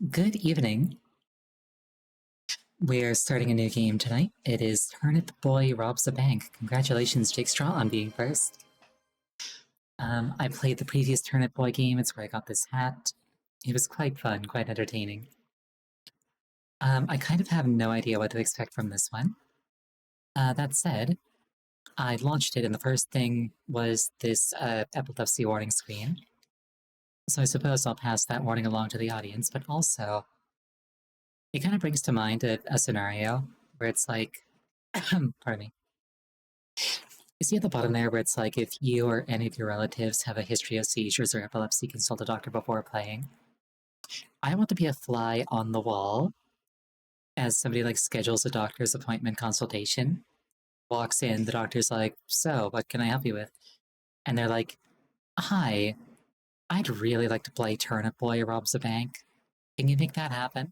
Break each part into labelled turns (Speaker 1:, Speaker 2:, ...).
Speaker 1: Good evening. We're starting a new game tonight. It is Turnip Boy Robs a Bank. Congratulations, Jake Straw, on being first. I played the previous Turnip Boy game. It's where I got this hat. It was quite fun, quite entertaining. I kind of have no idea what to expect from this one. That said, I launched it and the first thing was this epilepsy warning screen. So I suppose I'll pass that warning along to the audience, but also it kind of brings to mind a scenario where it's like, pardon me. You see at the bottom there where it's like, if you or any of your relatives have a history of seizures or epilepsy, consult a doctor before playing. I want to be a fly on the wall as somebody like schedules a doctor's appointment consultation, walks in, the doctor's like, so, what can I help you with? And they're like, hi, I'd really like to play Turnip Boy Robs a Bank. Can you make that happen?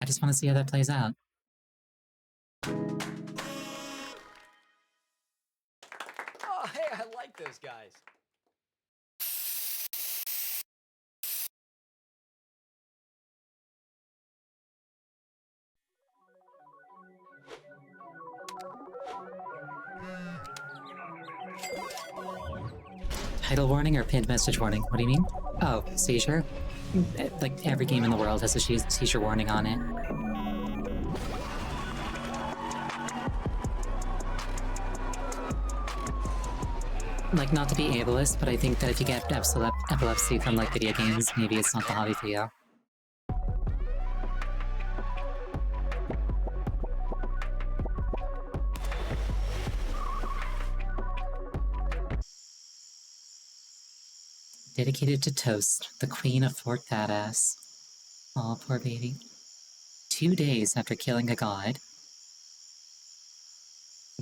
Speaker 1: I just want to see how that plays out.
Speaker 2: Oh, hey, I like those guys.
Speaker 1: Title warning or pinned message warning? What do you mean? Oh, seizure? Like, every game in the world has a seizure warning on it. Like, not to be ableist, but I think that if you get epilepsy from, like, video games, maybe it's not the hobby for you. Dedicated to Toast, the queen of Fort Fatass. Aw, poor baby. 2 days after killing a god.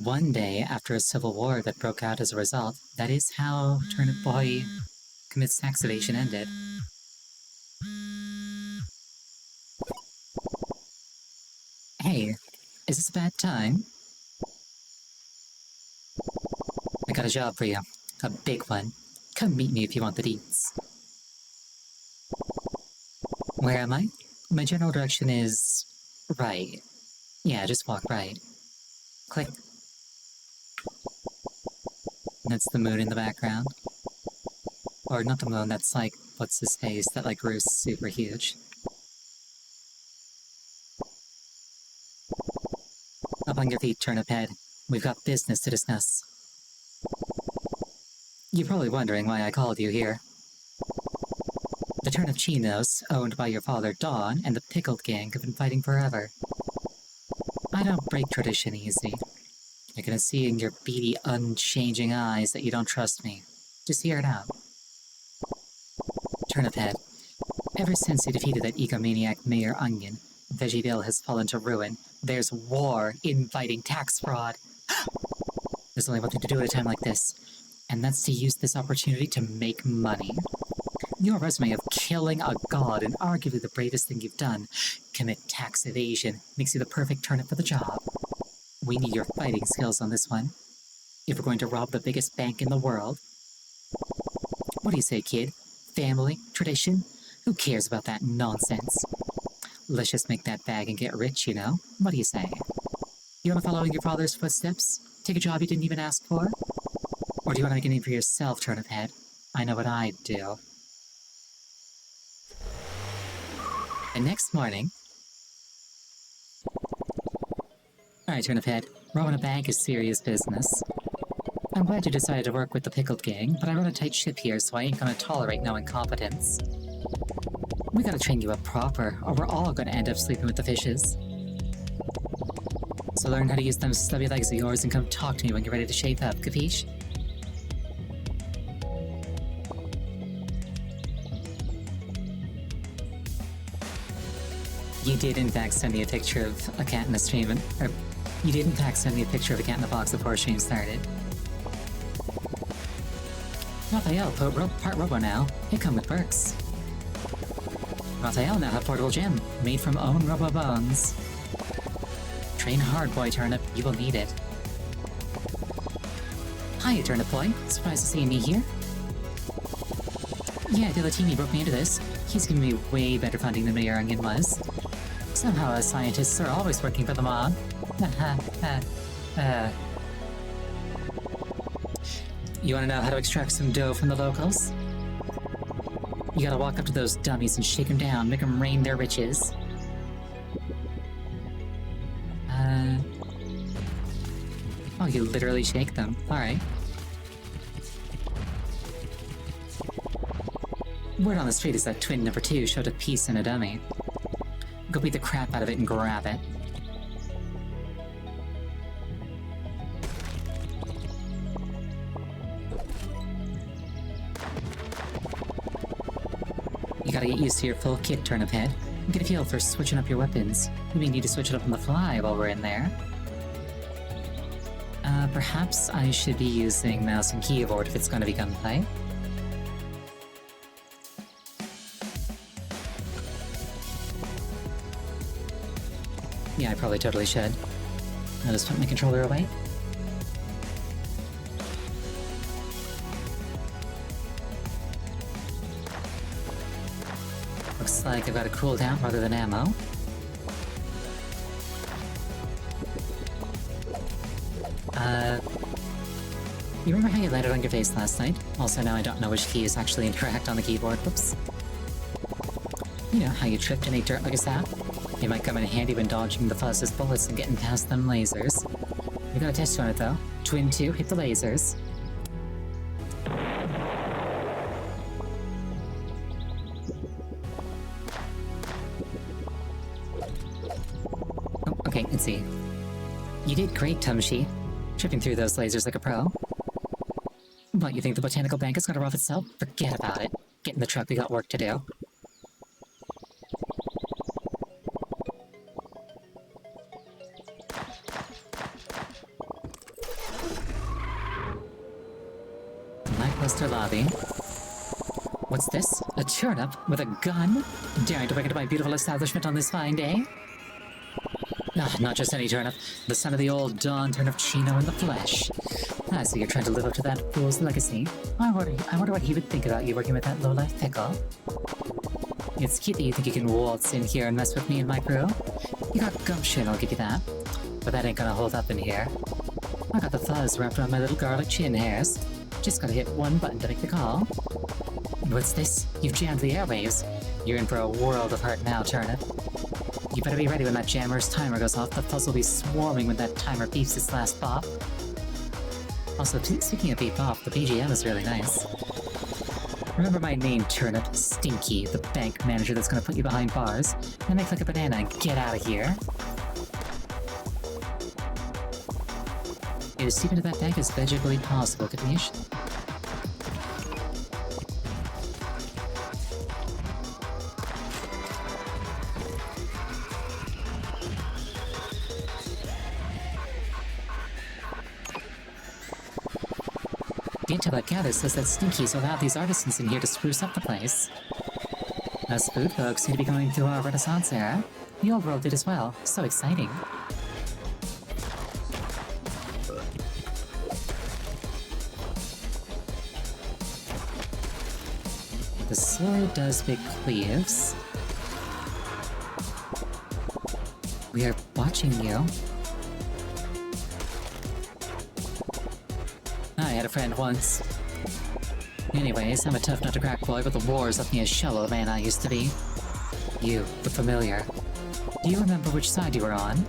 Speaker 1: 1 day after a civil war that broke out as a result. That is how Turnip Boy commits tax evasion ended. Hey, is this a bad time? I got a job for you. A big one. Come meet me if you want the deets. Where am I? My general direction is... right. Yeah, just walk right. Click. That's the moon in the background. Or not the moon, that's like, what's his face, that like grew super huge. Up on your feet, Turnip Head. We've got business to discuss. You're probably wondering why I called you here. The Turnip Chinos, owned by your father Don, and the Pickled Gang have been fighting forever. I don't break tradition easy. You're gonna see in your beady, unchanging eyes that you don't trust me. Just hear it out. Turnip Head. Ever since you defeated that egomaniac Mayor Onion, Veggieville has fallen to ruin. There's war inviting tax fraud. There's only one thing to do at a time like this, and that's to use this opportunity to make money. Your resume of killing a god and arguably the bravest thing you've done, commit tax evasion, makes you the perfect turnip for the job. We need your fighting skills on this one, if we're going to rob the biggest bank in the world. What do you say, kid? Family? Tradition? Who cares about that nonsense? Let's just make that bag and get rich, you know? What do you say? You want to follow in your father's footsteps? Take a job you didn't even ask for? Or do you want to make a name for yourself, Turnip Head? I know what I'd do. The next morning... Alright, Turnip Head. Robbing a bank is serious business. I'm glad you decided to work with the Pickled Gang, but I run a tight ship here, so I ain't gonna tolerate no incompetence. We gotta train you up proper, or we're all gonna end up sleeping with the fishes. So learn how to use them stubby legs of yours and come talk to me when you're ready to shape up, capiche? You did in fact send me a picture of a cat in a stream, or you did in fact send me a picture of a cat in a box before stream started. Raphael, part robo now. It come with perks. Raphael now have portable gym, made from own robo bones. Train hard, boy Turnip, you will need it. Hiya, Turnip Boy. Surprised to see me here? Yeah, Dilatini broke me into this. He's giving me way better funding than Mayurian was. Somehow us scientists are always working for the mob. You wanna know how to extract some dough from the locals? You gotta walk up to those dummies and shake them down, make them rain their riches. Oh, you literally shake them. Alright. Word on the street is that twin number 2 showed a piece in a dummy. Go beat the crap out of it and grab it. You gotta get used to your full kit, Turnip Head. Get a feel for switching up your weapons. We may need to switch it up on the fly while we're in there. Perhaps I should be using mouse and keyboard if it's going to be gunplay. Yeah, I probably totally should. I'll just put my controller away. Looks like I've got a cooldown rather than ammo. You remember how you landed on your face last night? Also, now I don't know which keys actually interact on the keyboard. Whoops. You know how you tripped and ate dirt like a sap? They might come in handy when dodging the fuzz's bullets and getting past them lasers. We got a test on it though. Twin 2, hit the lasers. Oh, okay, let's see. You did great, Tumshi. Tripping through those lasers like a pro. What, you think the Botanical Bank is gonna rough itself? Forget about it. Get in the truck, we got work to do. Lackluster lobby. What's this? A turnip with a gun? Daring to break into my beautiful establishment on this fine day? Ah, not just any turnip. The son of the old Don Turnipchino in the flesh. Ah, so you're trying to live up to that fool's legacy. I wonder what he would think about you working with that lowlife pickle. It's cute that you think you can waltz in here and mess with me and my crew. You got gumption, I'll give you that. But that ain't gonna hold up in here. I got the fuzz wrapped around my little garlic chin hairs. Just gotta hit one button to make the call. What's this? You've jammed the airwaves. You're in for a world of hurt now, Turnip. You better be ready when that jammer's timer goes off. The fuzz will be swarming when that timer beeps its last bop. Also, speaking of beep off, the BGM is really nice. Remember my name, Turnip. Stinky, the bank manager that's gonna put you behind bars. And make like a banana and get out of here. To seep into that bank is vegibly possible, Katish. The intel I've gathered says that Stinky's allowed these artisans in here to spruce up the place. Us food folks seem to be going through our Renaissance era. The old world did as well. So exciting. The sword does big cleaves. We are watching you. I had a friend once. Anyways, I'm a tough nut to crack boy, but the war's left me a shell of the man I used to be. You, the familiar. Do you remember which side you were on?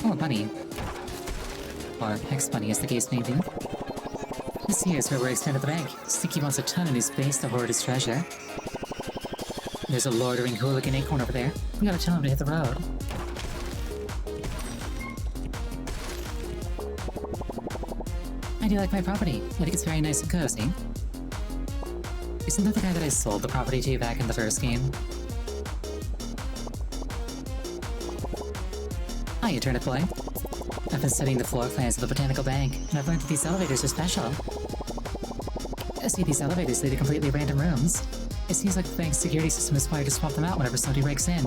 Speaker 1: Oh, bunny. Or ex-bunny, as the case may be. This here is where we're extended the bank. Stinky wants a ton in his base to hoard his treasure. There's a loitering hooligan acorn over there. We gotta tell him to hit the road. I do like my property. I think it's very nice and cozy. Isn't that the guy that I sold the property to back in the first game? Hiya, Turnip Boy. I've been studying the floor plans of the Botanical Bank, and I've learned that these elevators are special. I see these elevators lead to completely random rooms. It seems like the bank's security system is wired to swap them out whenever somebody breaks in.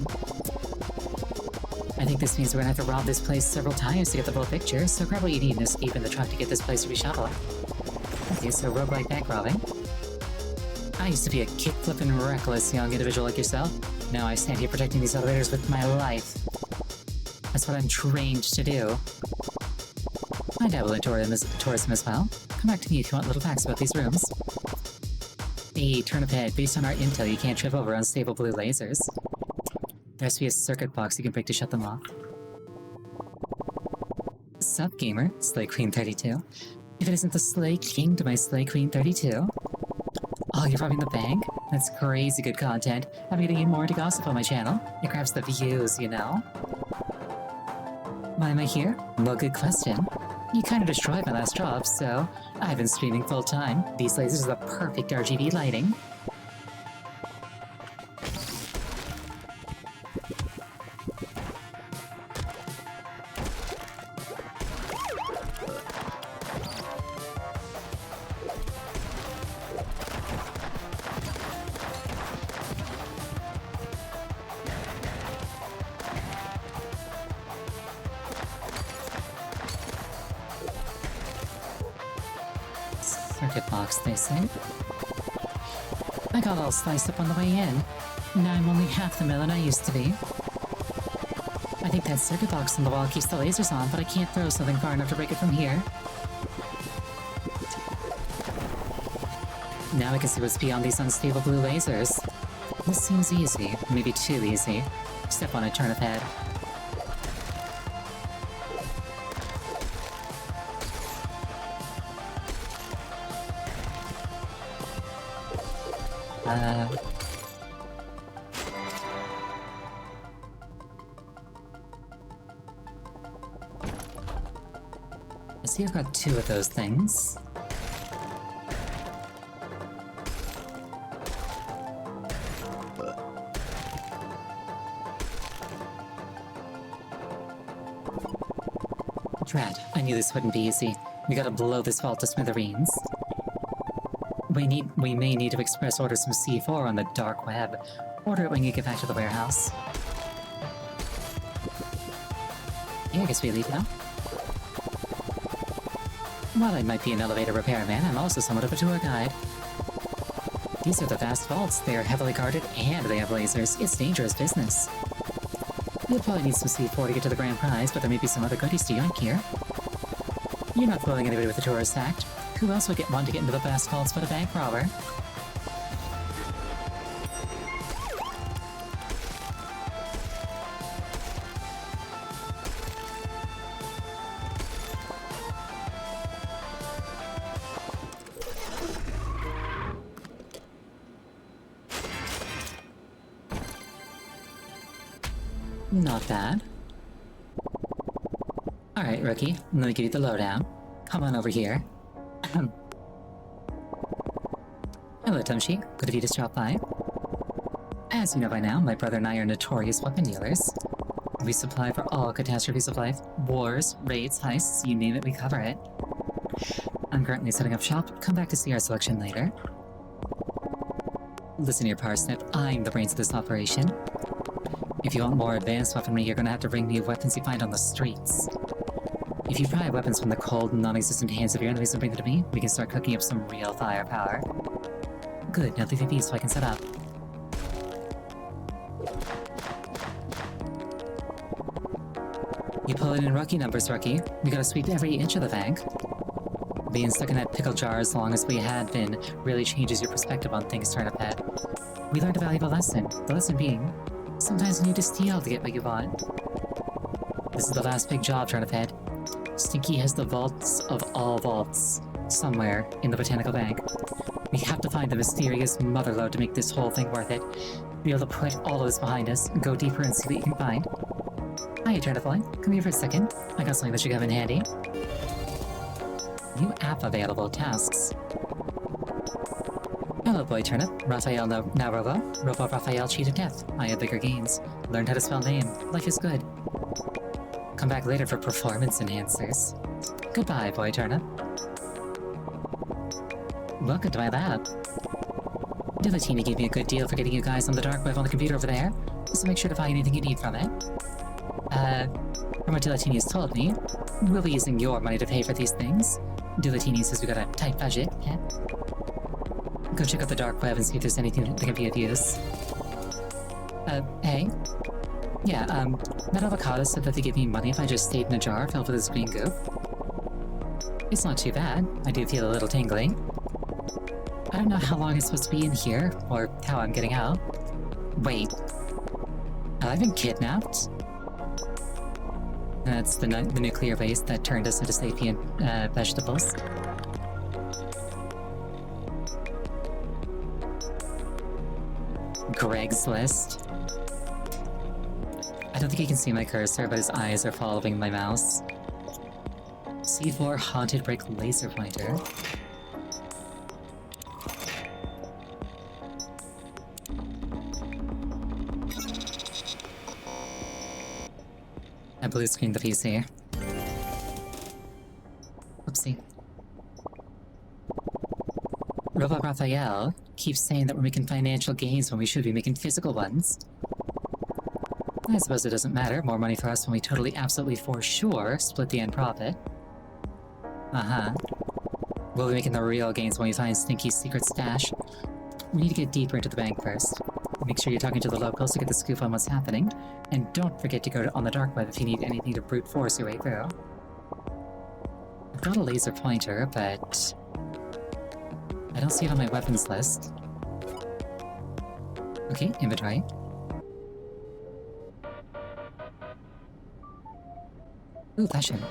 Speaker 1: I think this means we're gonna have to rob this place several times to get the full picture, so grab what you need and escape in the truck to get this place reshuffled. Okay, so roguelike bank robbing. I used to be a kick-flippin' reckless young individual like yourself. Now I stand here protecting these elevators with my life. That's what I'm trained to do. I dabble in tourism as well. Come back to me if you want little facts about these rooms. Hey, Turnip Head, based on our intel, you can't trip over unstable blue lasers. There has to be a circuit box you can break to shut them off. Sup, gamer? Slay Queen 32. If it isn't the Slay King to my Slay Queen 32. Oh, you're robbing the bank? That's crazy good content. I'm getting you more into gossip on my channel. It grabs the views, you know? Why am I here? Well, good question. You kinda destroyed my last job, so I've been streaming full time. These lasers are the perfect RGB lighting. Circuit box, they say. I got all sliced up on the way in. Now I'm only half the melon I used to be. I think that circuit box on the wall keeps the lasers on, but I can't throw something far enough to break it from here. Now I can see what's beyond these unstable blue lasers. This seems easy, maybe too easy. Step on it, Turnip Head. I see I've got 2 of those things. Drat, I knew this wouldn't be easy. We gotta blow this vault to smithereens. We may need to express order some C4 on the dark web. Order it when you get back to the warehouse. Yeah, I guess we leave now. While I might be an elevator repairman, I'm also somewhat of a tour guide. These are the vast vaults. They are heavily guarded and they have lasers. It's dangerous business. You'll probably need some C4 to get to the grand prize, but there may be some other goodies to yank here. You're not fooling anybody with the tourist act. Who else would want to get into the vast vaults but a bank robber? Not bad. Alright, rookie. Let me give you the lowdown. Come on over here. Hello, Tumshi. Good of you to stop by. As you know by now, my brother and I are notorious weapon dealers. We supply for all catastrophes of life. Wars, raids, heists, you name it, we cover it. I'm currently setting up shop. Come back to see our selection later. Listen here, Parsnip. I'm the brains of this operation. If you want more advanced weaponry, you're gonna have to bring me weapons you find on the streets. If you pry weapons from the cold, non-existent hands of your enemies and bring them to me, we can start cooking up some real firepower. Good, now leave me be so I can set up. You pull it in rookie numbers, rookie. We gotta sweep every inch of the bank. Being stuck in that pickle jar as long as we had been really changes your perspective on things, Turnip Head. We learned a valuable lesson. The lesson being, sometimes you need to steal to get what you want. This is the last big job, Turnip Head. Stinky has the vaults of all vaults, somewhere in the Botanical Bank. We have to find the mysterious motherlode to make this whole thing worth it. Be able to put all of this behind us, go deeper and see what you can find. Hiya, Turnip Boy. Come here for a second. I got something that should come in handy. New app available. Tasks. Hello, Boy Turnip. Raphael now Robo Raphael cheated death. I have bigger gains. Learned how to spell name. Life is good. Come back later for performance enhancers. Goodbye, Boy Turnip. Welcome to my lab. Dilatini gave me a good deal for getting you guys on the dark web on the computer over there, so make sure to buy anything you need from it. From what Dilatini has told me, we'll be using your money to pay for these things. Dilatini says we got a tight budget, yeah? go check out the dark web and see if there's anything that can be of use. Hey? Yeah, that avocado said that they give me money if I just stayed in a jar filled with this green goop. It's not too bad. I do feel a little tingly. I don't know how long I'm supposed to be in here, or how I'm getting out. Wait. Have I been kidnapped? That's the nuclear waste that turned us into sapient vegetables. Greg's List. I don't think he can see my cursor, but his eyes are following my mouse. C4 Haunted Brick Laser Pointer. I blue screened the PC. Oopsie. Robot Raphael keeps saying that we're making financial gains when we should be making physical ones. I suppose it doesn't matter. More money for us when we totally, absolutely, for sure split the end profit. Uh-huh. We'll be making the real gains when we find Stinky's secret stash. We need to get deeper into the bank first. Make sure you're talking to the locals to get the scoop on what's happening. And don't forget to go on the dark web if you need anything to brute force your way through. I've got a laser pointer, but I don't see it on my weapons list. Okay, inventory. Ooh, passion.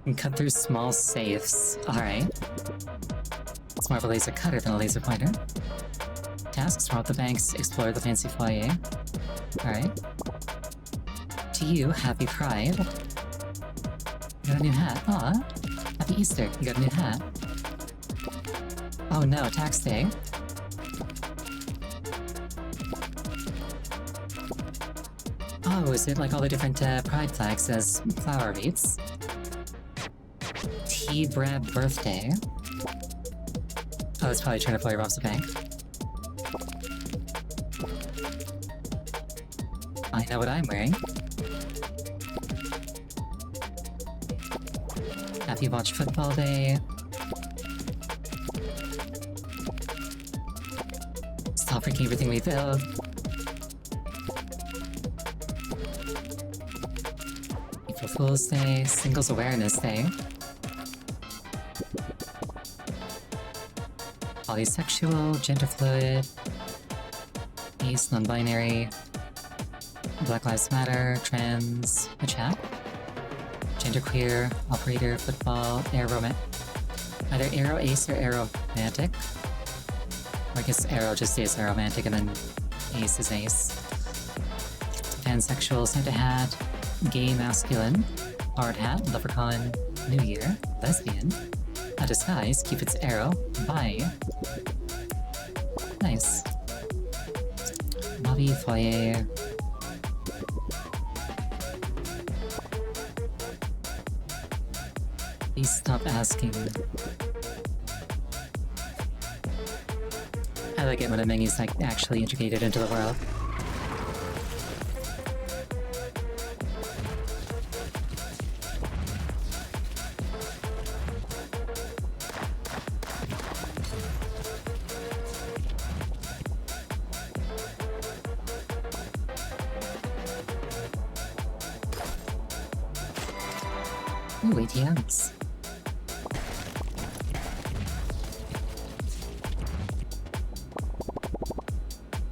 Speaker 1: And cut through small safes. Alright. It's more of a laser cutter than a laser pointer. Tasks from the banks, explore the fancy foyer. Alright. To you, happy Pride. You got a new hat. Aw. Happy Easter. You got a new hat. Oh no, tax day. Oh, is it like all the different pride flags as flower wreaths? T-Brad birthday. Oh, it's probably Turnip Boy robs the bank. I know what I'm wearing. Happy Watch Football Day. Stop breaking everything we build. April Fool's Day, Singles Awareness Day. Polysexual, gender fluid, ace, non-binary, Black Lives Matter, trans, a chat, genderqueer, operator, football, either arrow ace or aromantic. Or I guess arrow just stays aromantic and then ace is ace. Pansexual, Santa hat, gay masculine, hard hat, leprechaun, New Year, lesbian. A disguise, Cupid's arrow, bye. Nice. Lobby, foyer. Please stop asking. I like it when a menu's like actually integrated into the world. Ooh, ATMs.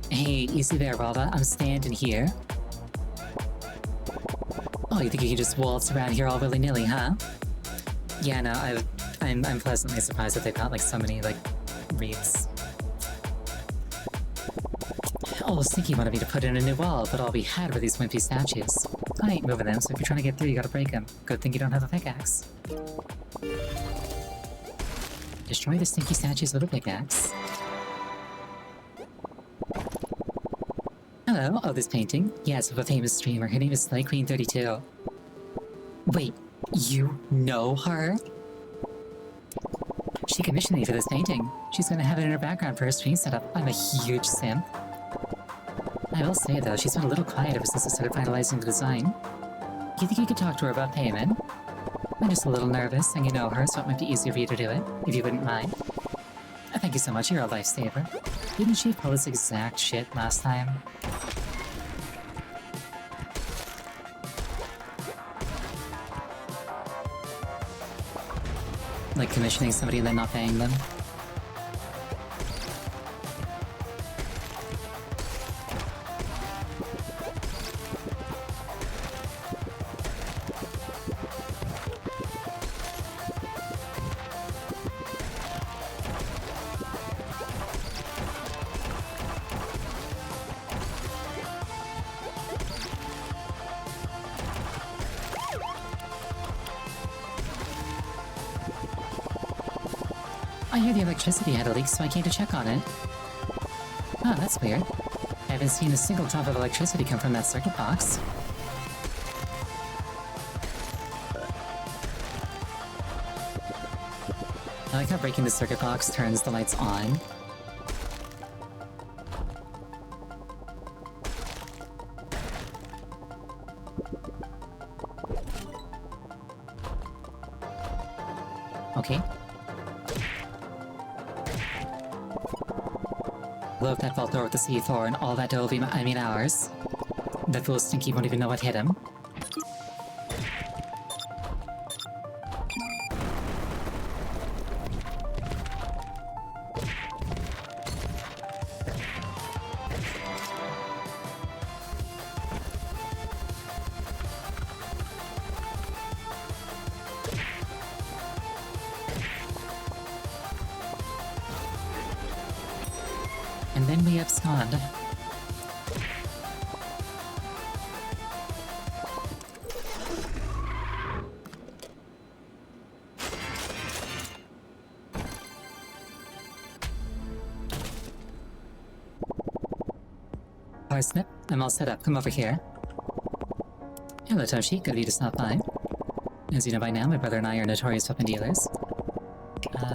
Speaker 1: Hey, easy there, Rava. I'm standing here. Oh, you think you can just waltz around here all willy-nilly, huh? Yeah, no, I'm pleasantly surprised that they've got like so many like wreaths. Oh, Stinky wanted me to put in a new wall, but all we had were these wimpy statues. I ain't moving them, so if you're trying to get through, you gotta break them. Good thing you don't have a pickaxe. Destroy the stinky statues with a pickaxe. Hello, oh, this painting? Yes, of a famous streamer. Her name is Slay Queen 32. Wait, you know her? She commissioned me for this painting. She's gonna have it in her background for her stream setup. I'm a huge simp. I will say though, she's been a little quiet ever since I started finalizing the design. You think you could talk to her about payment? I'm just a little nervous, and you know her, so it might be easier for you to do it, if you wouldn't mind. Thank you so much, you're a lifesaver. Didn't she pull this exact shit last time? Like commissioning somebody and then not paying them? I hear the electricity had a leak, so I came to check on it. Oh, that's weird. I haven't seen a single drop of electricity come from that circuit box. I like how breaking the circuit box turns the lights on. Okay. Blow up that vault door with the C4 and all that dough will be ours. That fool Stinky won't even know what hit him. And then we abscond. Parsnip, I'm all set up. Come over here. Hello, Toshi. Good of you to stop by. As you know by now, my brother and I are notorious weapon dealers.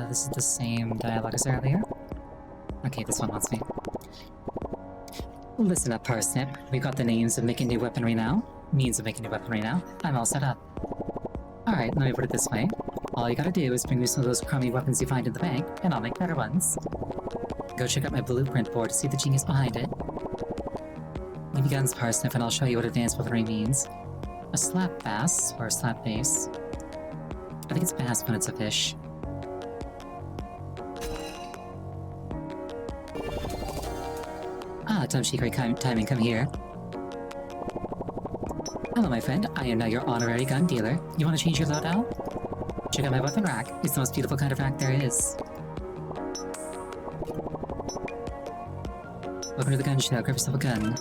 Speaker 1: This is the same dialogue as earlier. Okay, this one wants me. Listen up, Parsnip. We've got the names of making new weaponry now. Means of making new weaponry now. I'm all set up. Alright, let me put it this way. All you gotta do is bring me some of those crummy weapons you find in the bank, and I'll make better ones. Go check out my blueprint board to see the genius behind it. Give me guns, Parsnip, and I'll show you what advanced weaponry means. A slap bass, or a slap bass. I think it's bass when it's a fish. Ah, Toshi, great timing, come here. Hello, my friend. I am now your honorary gun dealer. You want to change your loadout? Check out my weapon rack. It's the most beautiful kind of rack there is. Welcome to the gun show. Grab yourself a gun.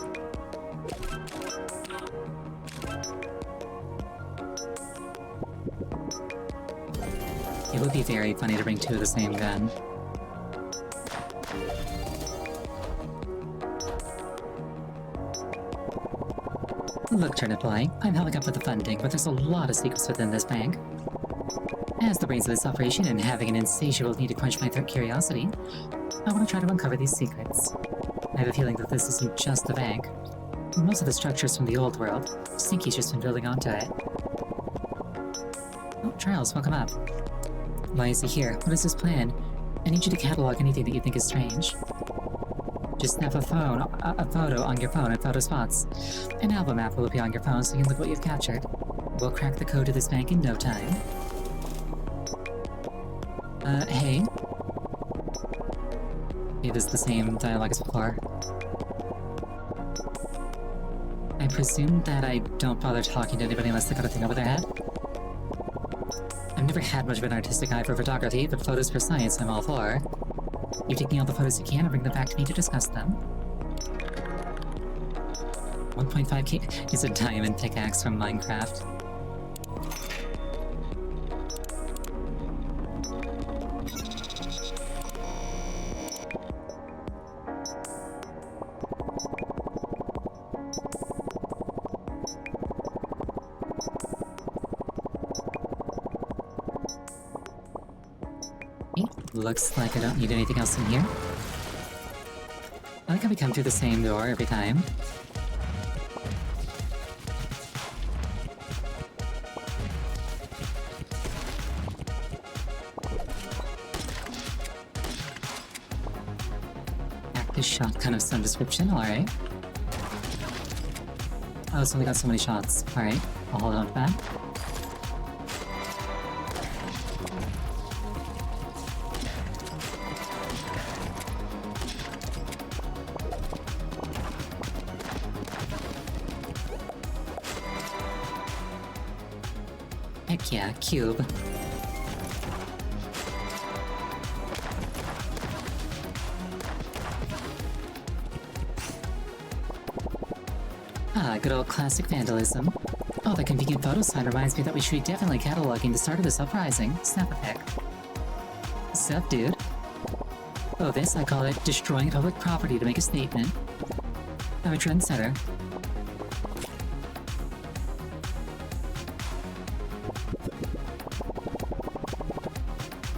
Speaker 1: It would be very funny to bring two of the same gun. Look, Turnip Boy, I'm helping up with the funding, but there's a lot of secrets within this bank. As the brains of this operation and having an insatiable need to quench my curiosity, I want to try to uncover these secrets. I have a feeling that this isn't just the bank. Most of the structures from the old world, Stinky's just been building onto it. Oh, Charles, welcome up. Why is he here? What is his plan? I need you to catalog anything that you think is strange. Just snap a photo on your phone at photo spots. An album app will appear on your phone so you can look what you've captured. We'll crack the code to this bank in no time. Hey? It is the same dialogue as before. I presume that I don't bother talking to anybody unless they got a thing over their head? I've never had much of an artistic eye for photography, but photos for science I'm all for. You're taking all the photos you can and bring them back to me to discuss them. 1.5k is a diamond pickaxe from Minecraft. Looks like I don't need anything else in here. I like how we come through the same door every time. A shotgun of some description, alright. Oh, it's only got so many shots. Alright, I'll hold on to that. Heck yeah, cube. Ah, good old classic vandalism. Oh, that convenient photo sign reminds me that we should be definitely cataloging the start of this uprising. Snap a pic. Sup, dude? Oh, this, I call it destroying public property to make a statement. I'm a trendsetter.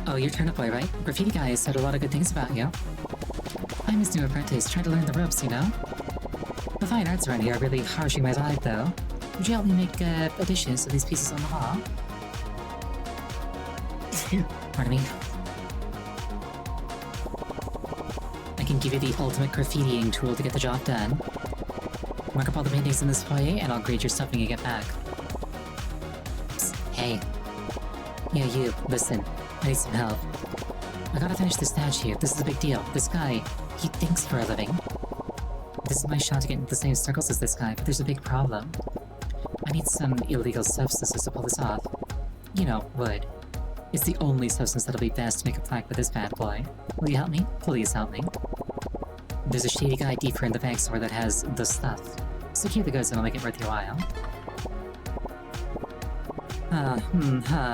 Speaker 1: Oh, you're Turnip Boy, right? Graffiti guy has said a lot of good things about you. I'm his new apprentice, trying to learn the ropes, you know? The fine arts around here are really harshing my vibe, though. Would you help me make additions to these pieces on the wall? Pardon me. I can give you the ultimate graffitiing tool to get the job done. Mark up all the paintings in this foyer, and I'll grade your stuff when you get back. Psst, hey. Yeah, you, listen. I need some help. I gotta finish this statue. This is a big deal. This guy, he thinks for a living. This is my shot to get into the same circles as this guy, but there's a big problem. I need some illegal substances to pull this off. You know, wood. It's the only substance that'll be best to make a plaque with this bad boy. Will you help me? Please help me. There's a shady guy deeper in the bank somewhere that has the stuff. Secure the goods and I'll make it worth your while.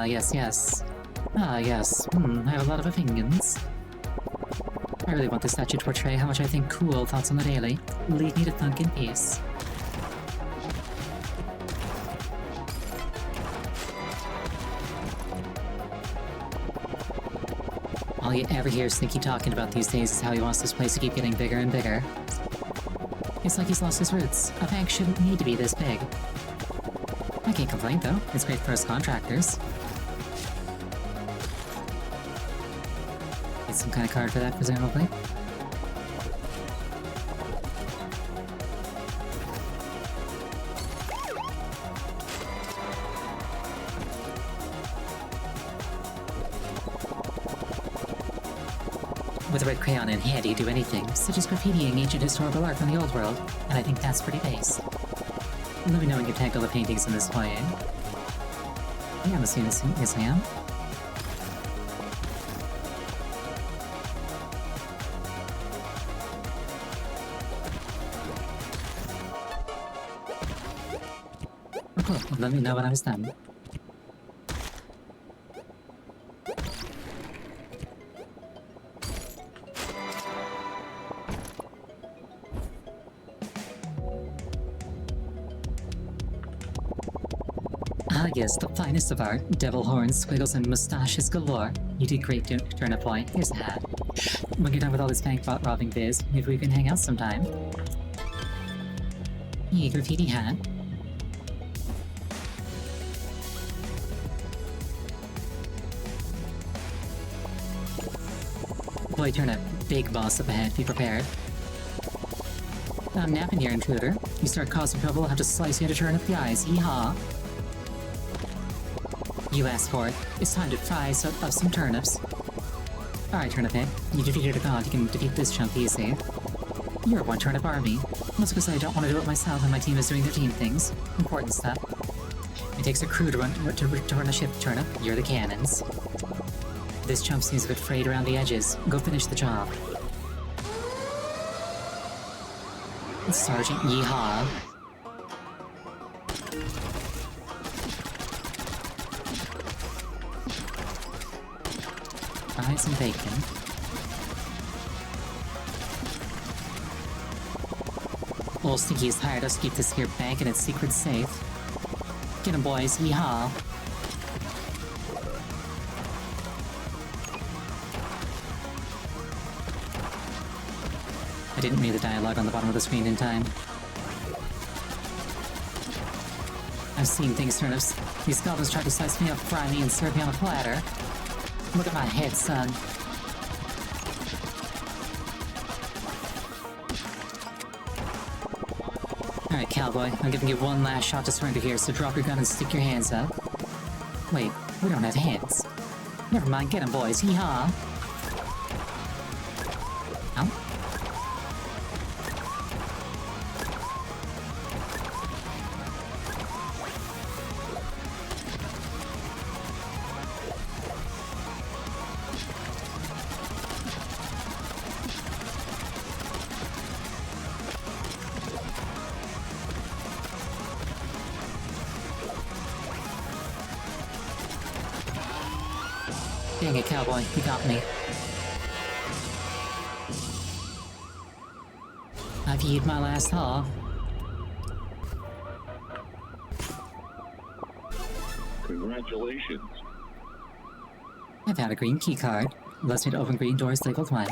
Speaker 1: Yes. I have a lot of opinions. I really want this statue to portray how much I think cool thoughts on the daily. Leave me to thunk in peace. All you ever hear Sneaky talking about these days is how he wants this place to keep getting bigger and bigger. It's like he's lost his roots. A bank shouldn't need to be this big. I can't complain though. It's great for us contractors. Get some kind of card for that, presumably. With a red crayon in hand, you do anything, such as graffitiing ancient historical art from the old world, and I think that's pretty base. Let me know when you tackle the paintings in this foyer. Yeah, I'm assuming yes I am. Oh, cool. Let me know when I was done. Ah yes, the finest of art. Devil horns, squiggles, and mustaches galore. You did great, Turnip Boy. Here's a hat. When you're done with all this bank robbing biz, maybe we can hang out sometime. Hey, graffiti hat. Boy Turnip, big boss up ahead. Be prepared. I'm napping here, intruder. You start causing trouble, I'll have to slice you to turn up the eyes. Yeehaw. You asked for it. It's time to fry up some turnips. Alright, Turnip Head. You defeated a god, you can defeat this chump easy. You're one turnip army. That's because I don't want to do it myself and my team is doing their team things. Important stuff. It takes a crew to run a ship, Turnip. You're the cannons. This chump seems a bit frayed around the edges. Go finish the job. Sergeant Yeehaw. Fry some bacon. Old Stinky has hired us to keep this here bank and its secret safe. Get 'em, boys. Yeehaw. I didn't read the dialogue on the bottom of the screen in time. I've seen things, Turnips. These goblins tried to slice me up, fry me, and serve me on a platter. Look at my head, son. Alright, cowboy, I'm giving you one last shot to surrender here, so drop your gun and stick your hands up. Wait, we don't have hands. Never mind, get him, boys. Hee-haw! Ow. Dang it, cowboy, you got me. I've eaten my last haw.
Speaker 3: Congratulations.
Speaker 1: I found a green key card. Allows me to open green doors labeled 1.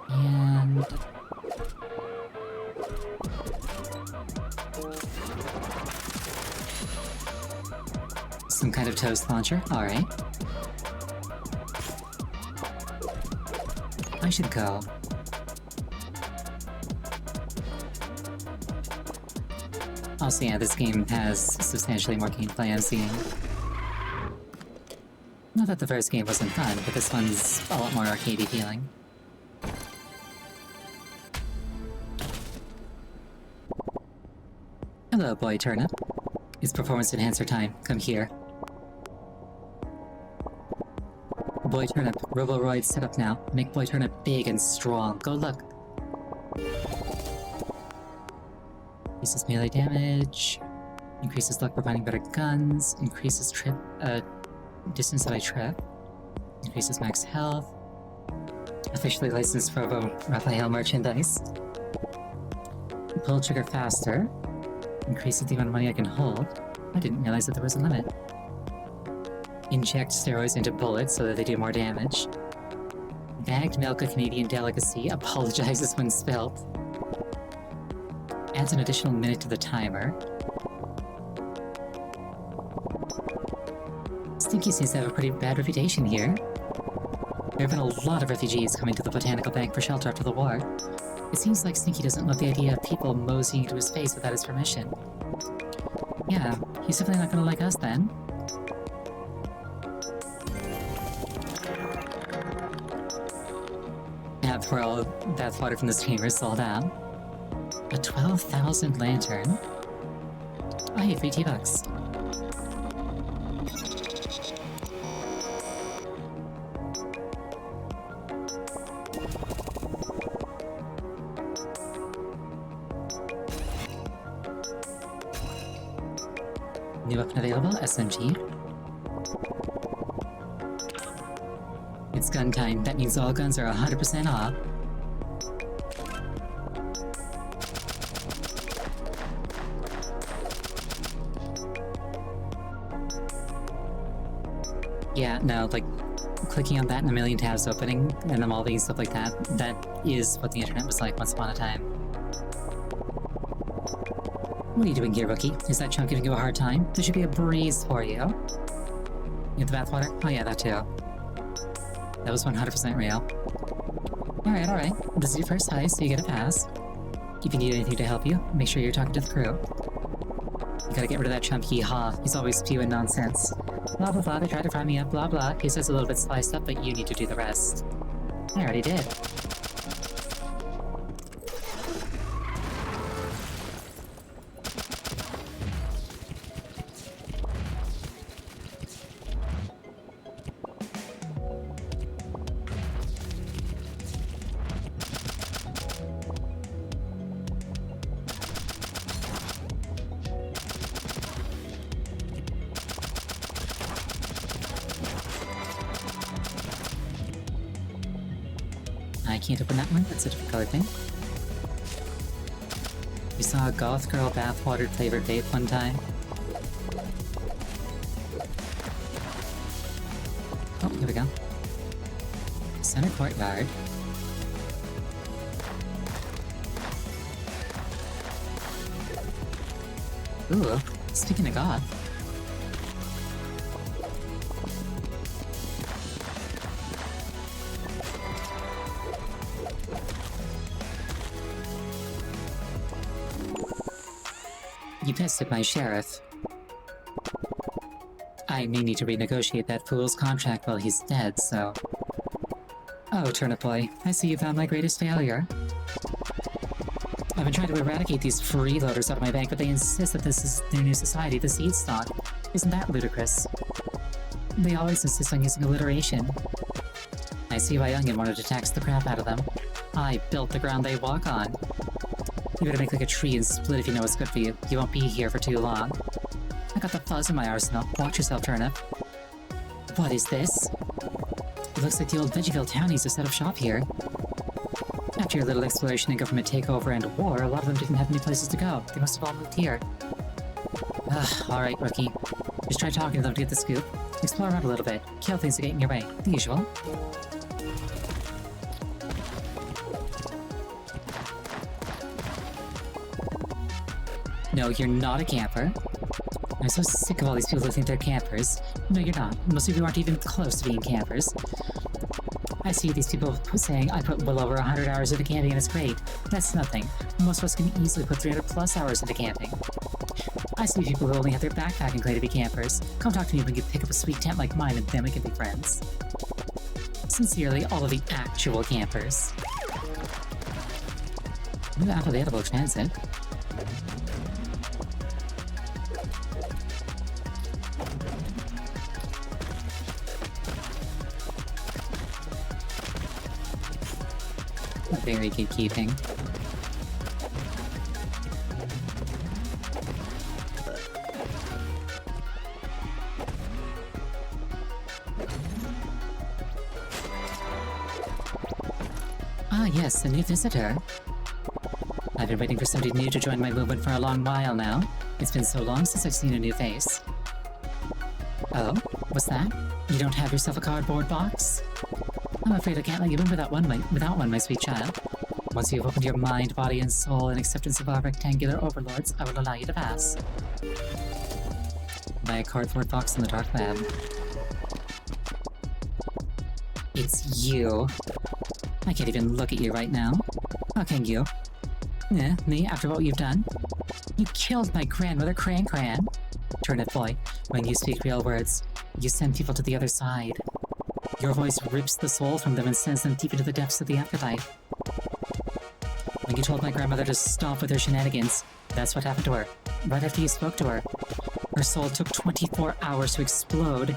Speaker 1: And... some kind of toast launcher, alright. I should go. Also, yeah, this game has substantially more gameplay I'm seeing. Not that the first game wasn't fun, but this one's a lot more arcadey feeling. Hello, boy Turnip. It's performance enhancer time. Come here. Boy Turnip, Roboroid set up now. Make Boy Turnip big and strong. Go look. Increases melee damage. Increases luck providing better guns. Increases trip, distance that I trip. Increases max health. Officially licensed for Raphael merchandise. Pull trigger faster. Increases the amount of money I can hold. I didn't realize that there was a limit. Inject steroids into bullets so that they do more damage. Bagged milk, a Canadian delicacy, apologizes when spilled. Adds an additional minute to the timer. Stinky seems to have a pretty bad reputation here. There have been a lot of refugees coming to the Botanical Bank for shelter after the war. It seems like Stinky doesn't love the idea of people moseying into his face without his permission. Yeah, he's definitely not gonna like us then. Bathwater from this chamber is sold out. A 12,000 lantern. Oh hey, 3 T-Bucks. New weapon available, SMG. It's gun time. That means all guns are 100% off. Yeah, no, like, clicking on that and a million tabs opening, and them all being stuff like that, that is what the internet was like once upon a time. What are you doing here, rookie? Is that chunk giving you a hard time? This should be a breeze for you. You get the bathwater? Oh yeah, that too. That was 100% real. Alright. This is your first heist, so you get a pass. If you need anything to help you, make sure you're talking to the crew. You gotta get rid of that chump hee-haw. He's always spewing nonsense. Blah blah blah, they tried to fry me up, blah blah. He says a little bit sliced up, but you need to do the rest. I already did. I can't open that one, that's a different color thing. You saw a goth girl bathwater flavored vape one time? Oh, here we go. Center courtyard. Ooh, speaking of goth. You pestered my sheriff. I may need to renegotiate that fool's contract while he's dead, so... Oh, Turnip Boy, I see you found my greatest failure. I've been trying to eradicate these freeloaders out of my bank, but they insist that this is their new society, the seed stock. Isn't that ludicrous? They always insist on using alliteration. I see why Youngin wanted to tax the crap out of them. I built the ground they walk on. You better make like a tree and split if you know what's good for you. You won't be here for too long. I got the fuzz in my arsenal. Watch yourself, Turnip. What is this? It looks like the old Veggieville townies have set up shop here. After your little exploration and government takeover and war, a lot of them didn't have any places to go. They must have all moved here. Alright, rookie. Just try talking to them to get the scoop. Explore around a little bit. Kill things that get in your way. The usual. No, you're not a camper. I'm so sick of all these people who think they're campers. No, you're not. Most of you aren't even close to being campers. I see these people saying, I put well over 100 hours into camping and it's great. That's nothing. Most of us can easily put 300 plus hours into camping. I see people who only have their backpack and claim to be campers. Come talk to me when you pick up a sweet tent like mine and then we can be friends. Sincerely, all of the actual campers. New available transit. Very good keeping. Ah yes, a new visitor. I've been waiting for somebody new to join my movement for a long while now. It's been so long since I've seen a new face. Oh, what's that? You don't have yourself a cardboard box? I'm afraid I can't let you in without one, my sweet child. Once you've opened your mind, body, and soul in acceptance of our rectangular overlords, I will allow you to pass. Buy a cardboard box in the dark lab. It's you. I can't even look at you right now. How can you? Me, after what you've done? You killed my grandmother Cran. Turnip Boy, when you speak real words, you send people to the other side. Your voice rips the soul from them and sends them deep into the depths of the afterlife. When you told my grandmother to stop with her shenanigans, that's what happened to her. Right after you spoke to her. Her soul took 24 hours to explode.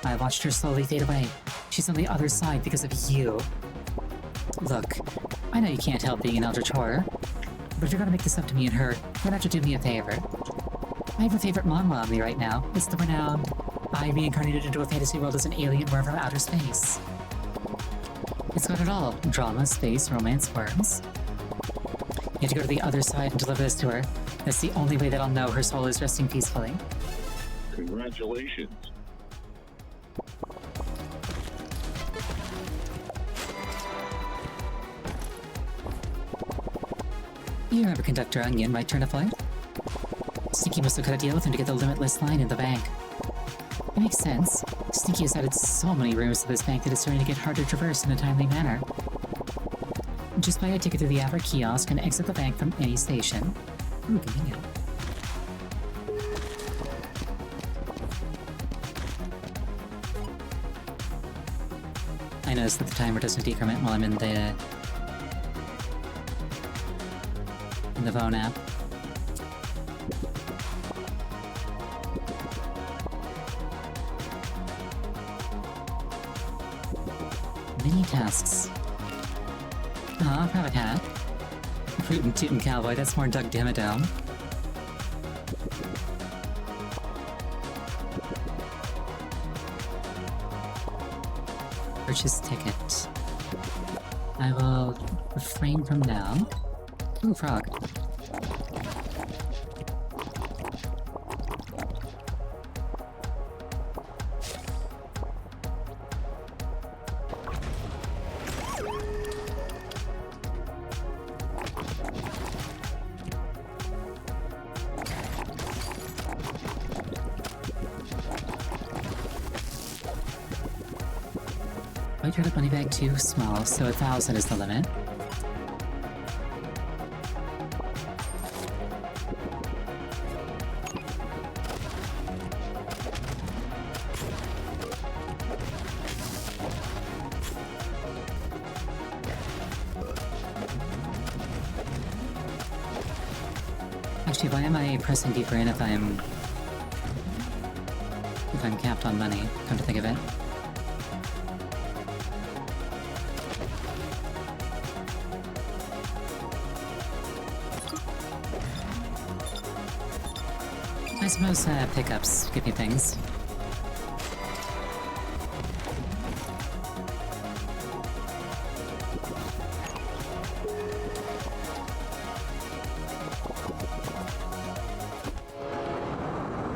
Speaker 1: I watched her slowly fade away. She's on the other side because of you. Look, I know you can't help being an eldritch horror, but if you're gonna make this up to me and her, you're gonna have to do me a favor. I have a favorite manga on me right now. It's the renowned I reincarnated into a fantasy world as an alien born from outer space. It's got it all. Drama, space, romance, worms. You have to go to the other side and deliver this to her. That's the only way that I'll know her soul is resting peacefully.
Speaker 3: Congratulations.
Speaker 1: You remember Conductor Onion, right, Turnip Boy? Stinky must have cut a deal with him to get the limitless line in the bank. It makes sense. Stinky has added so many rooms to this bank that it's starting to get hard to traverse in a timely manner. Just buy a ticket to the Averitt kiosk and exit the bank from any station. Ooh, convenient. I noticed that the timer doesn't decrement while I'm in the phone app. Mini tasks. Aw, private hat. Rootin' tootin' cowboy, that's more Doug Dimmadome. Purchase ticket. I will refrain from now. Ooh, frog. I turned the money bag too small, so 1,000 is the limit. Actually, why am I pressing deeper in if I'm capped on money? Come to think of it. I suppose pickups give me things.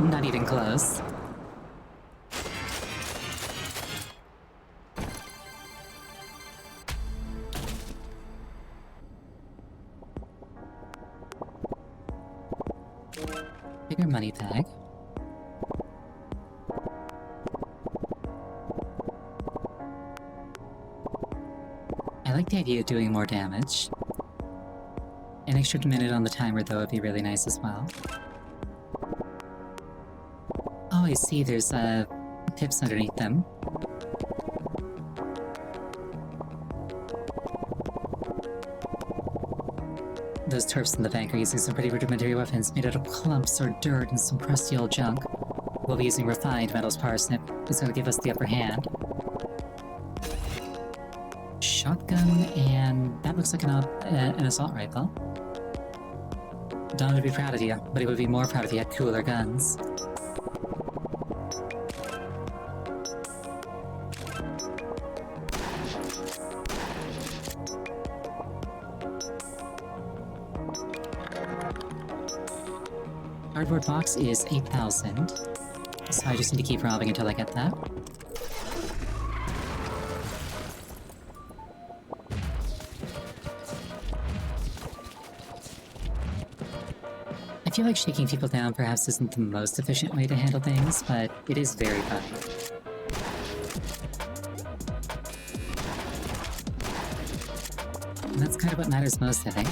Speaker 1: Not even close. Bigger money bag. I like the idea of doing more damage. An extra minute on the timer though would be really nice as well. Oh, I see, there's pips underneath them. Those turps in the bank are using some pretty rudimentary weapons made out of clumps or dirt and some crusty old junk. We'll be using refined metals parsnip, who's gonna give us the upper hand. Shotgun, and that looks like an assault rifle. Don would be proud of you, but he would be more proud if he had cooler guns. Cardboard box is 8,000, so I just need to keep robbing until I get that. I feel like shaking people down perhaps isn't the most efficient way to handle things, but it is very fun. And that's kind of what matters most, I think.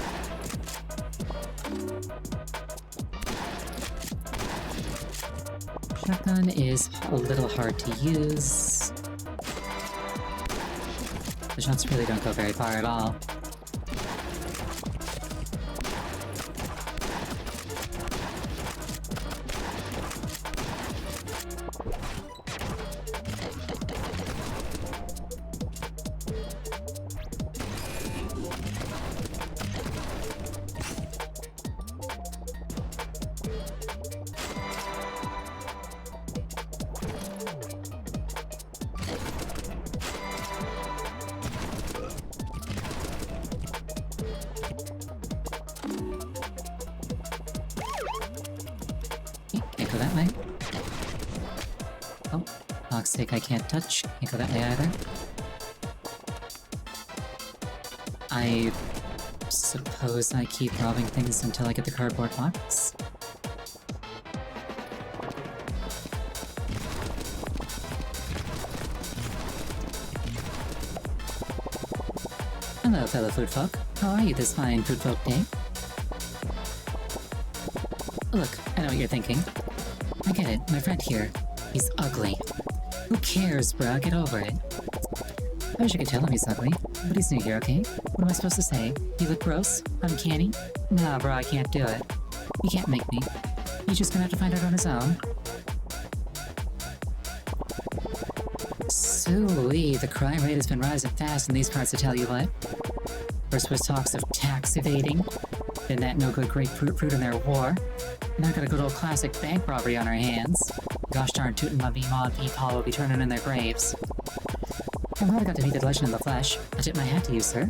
Speaker 1: Shotgun is a little hard to use. The shots really don't go very far at all. Can't go that way. Oh, box stick I can't touch. Can't go that way either. I suppose I keep robbing things until I get the cardboard box. Hello, fellow food folk. How are you this fine food folk day? Look, I know what you're thinking. I get it, my friend here. He's ugly. Who cares, bruh? Get over it. I wish I could tell him he's ugly, but he's new here, okay? What am I supposed to say? You look gross? Uncanny? Nah, bro, I can't do it. You can't make me. He's just gonna have to find out on his own. Sooie, the crime rate has been rising fast in these parts, to tell you what. First was talks of tax evading, then that no-good grapefruit fruit in their war. Now got a good old classic bank robbery on our hands. Gosh darn tootin' my Vima and Peepaw will be turning in their graves. I'm glad I got to meet the legend in the flesh. I tip my hat to you, sir.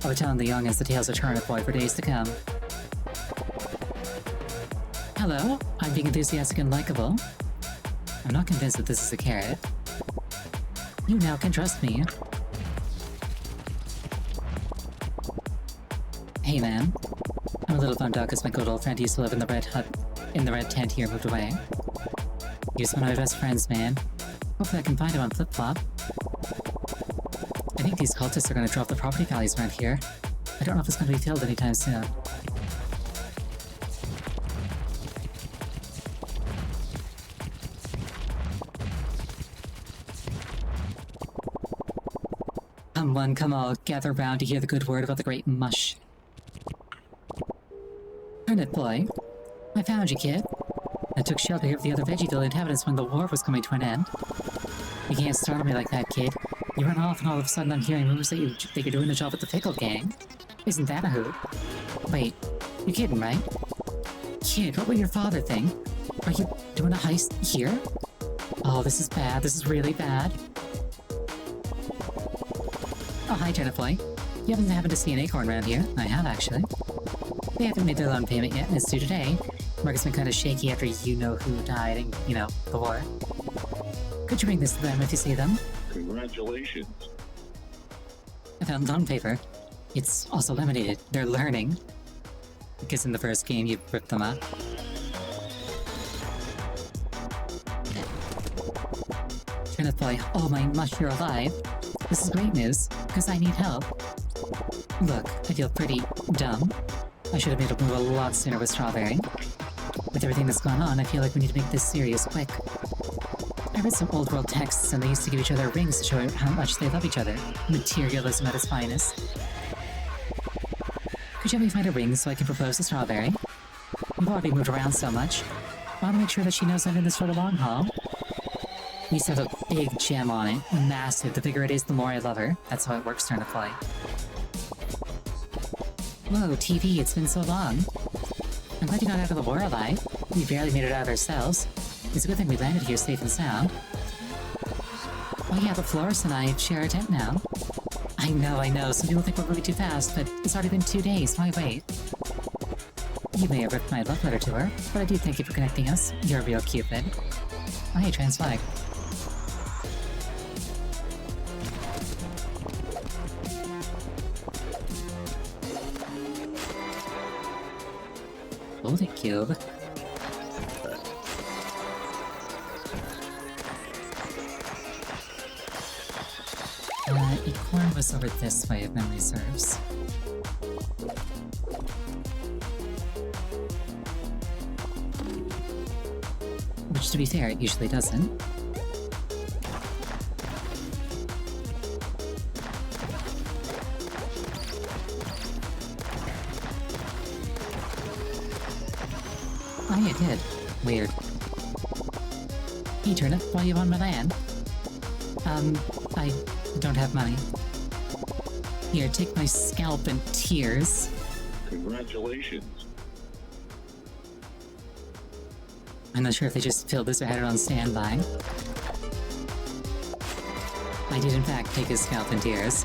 Speaker 1: I'll be telling the youngins the tales of Turnip Boy for days to come. Hello, I'm being enthusiastic and likable. I'm not convinced that this is a carrot. You now can trust me. Hey man. I'm a little bummed out because my good old friend used to live in the red hut, in the red tent here, moved away. He was one of my best friends, man. Hopefully I can find him on Flip-Flop. I think these cultists are gonna drop the property values around here. I don't know if it's gonna be filled anytime soon. Come one, come all, gather round to hear the good word about the great mush. Turnip Boy, I found you, kid. I took shelter here with the other Veggieville inhabitants when the war was coming to an end. You can't startle me like that, kid. You run off and all of a sudden I'm hearing rumors that you're doing a job at the Pickle Gang. Isn't that a hoot? Wait, you're kidding, right? Kid, what will your father think? Are you doing a heist here? Oh, this is bad. This is really bad. Oh, hi, Turnip Boy. You haven't happened to see an acorn around here? I have, actually. They haven't made their loan payment yet, and it's due today. Market's been kind of shaky after you-know-who died and, the war. Could you bring this to them if you see them?
Speaker 3: Congratulations.
Speaker 1: I found loan paper. It's also laminated. They're learning. Because in the first game, you ripped them up. Turnip Boy, oh my mush, you're alive. This is great news, because I need help. Look, I feel pretty dumb. I should have made a move a lot sooner with Strawberry. With everything that's gone on, I feel like we need to make this serious quick. I read some old world texts and they used to give each other rings to show how much they love each other. Materialism at its finest. Could you help me find a ring so I can propose to Strawberry? We've already moved around so much. I want to make sure that she knows I'm in this for the long haul. It needs to have a big gem on it. Massive. The bigger it is, the more I love her. That's how it works, Turnip Boy. Whoa, TV, it's been so long. I'm glad you got out of the war alive. We barely made it out ourselves. It's a good thing we landed here safe and sound. Oh yeah, but Flores and I share a tent now. I know. Some people think we're moving too fast, but it's already been 2 days. Why wait? You may have ripped my love letter to her, but I do thank you for connecting us. You're a real Cupid. Oh hey, Transflag. Holy cube. Acorn was over this way if memory serves. Which, to be fair, it usually doesn't. Oh yeah, it did. Weird. Hey Turnip, while you on my land? I don't have money. Here, take my scalp and tears.
Speaker 3: Congratulations.
Speaker 1: I'm not sure if they just filled this or had it on standby. I did in fact take his scalp and tears.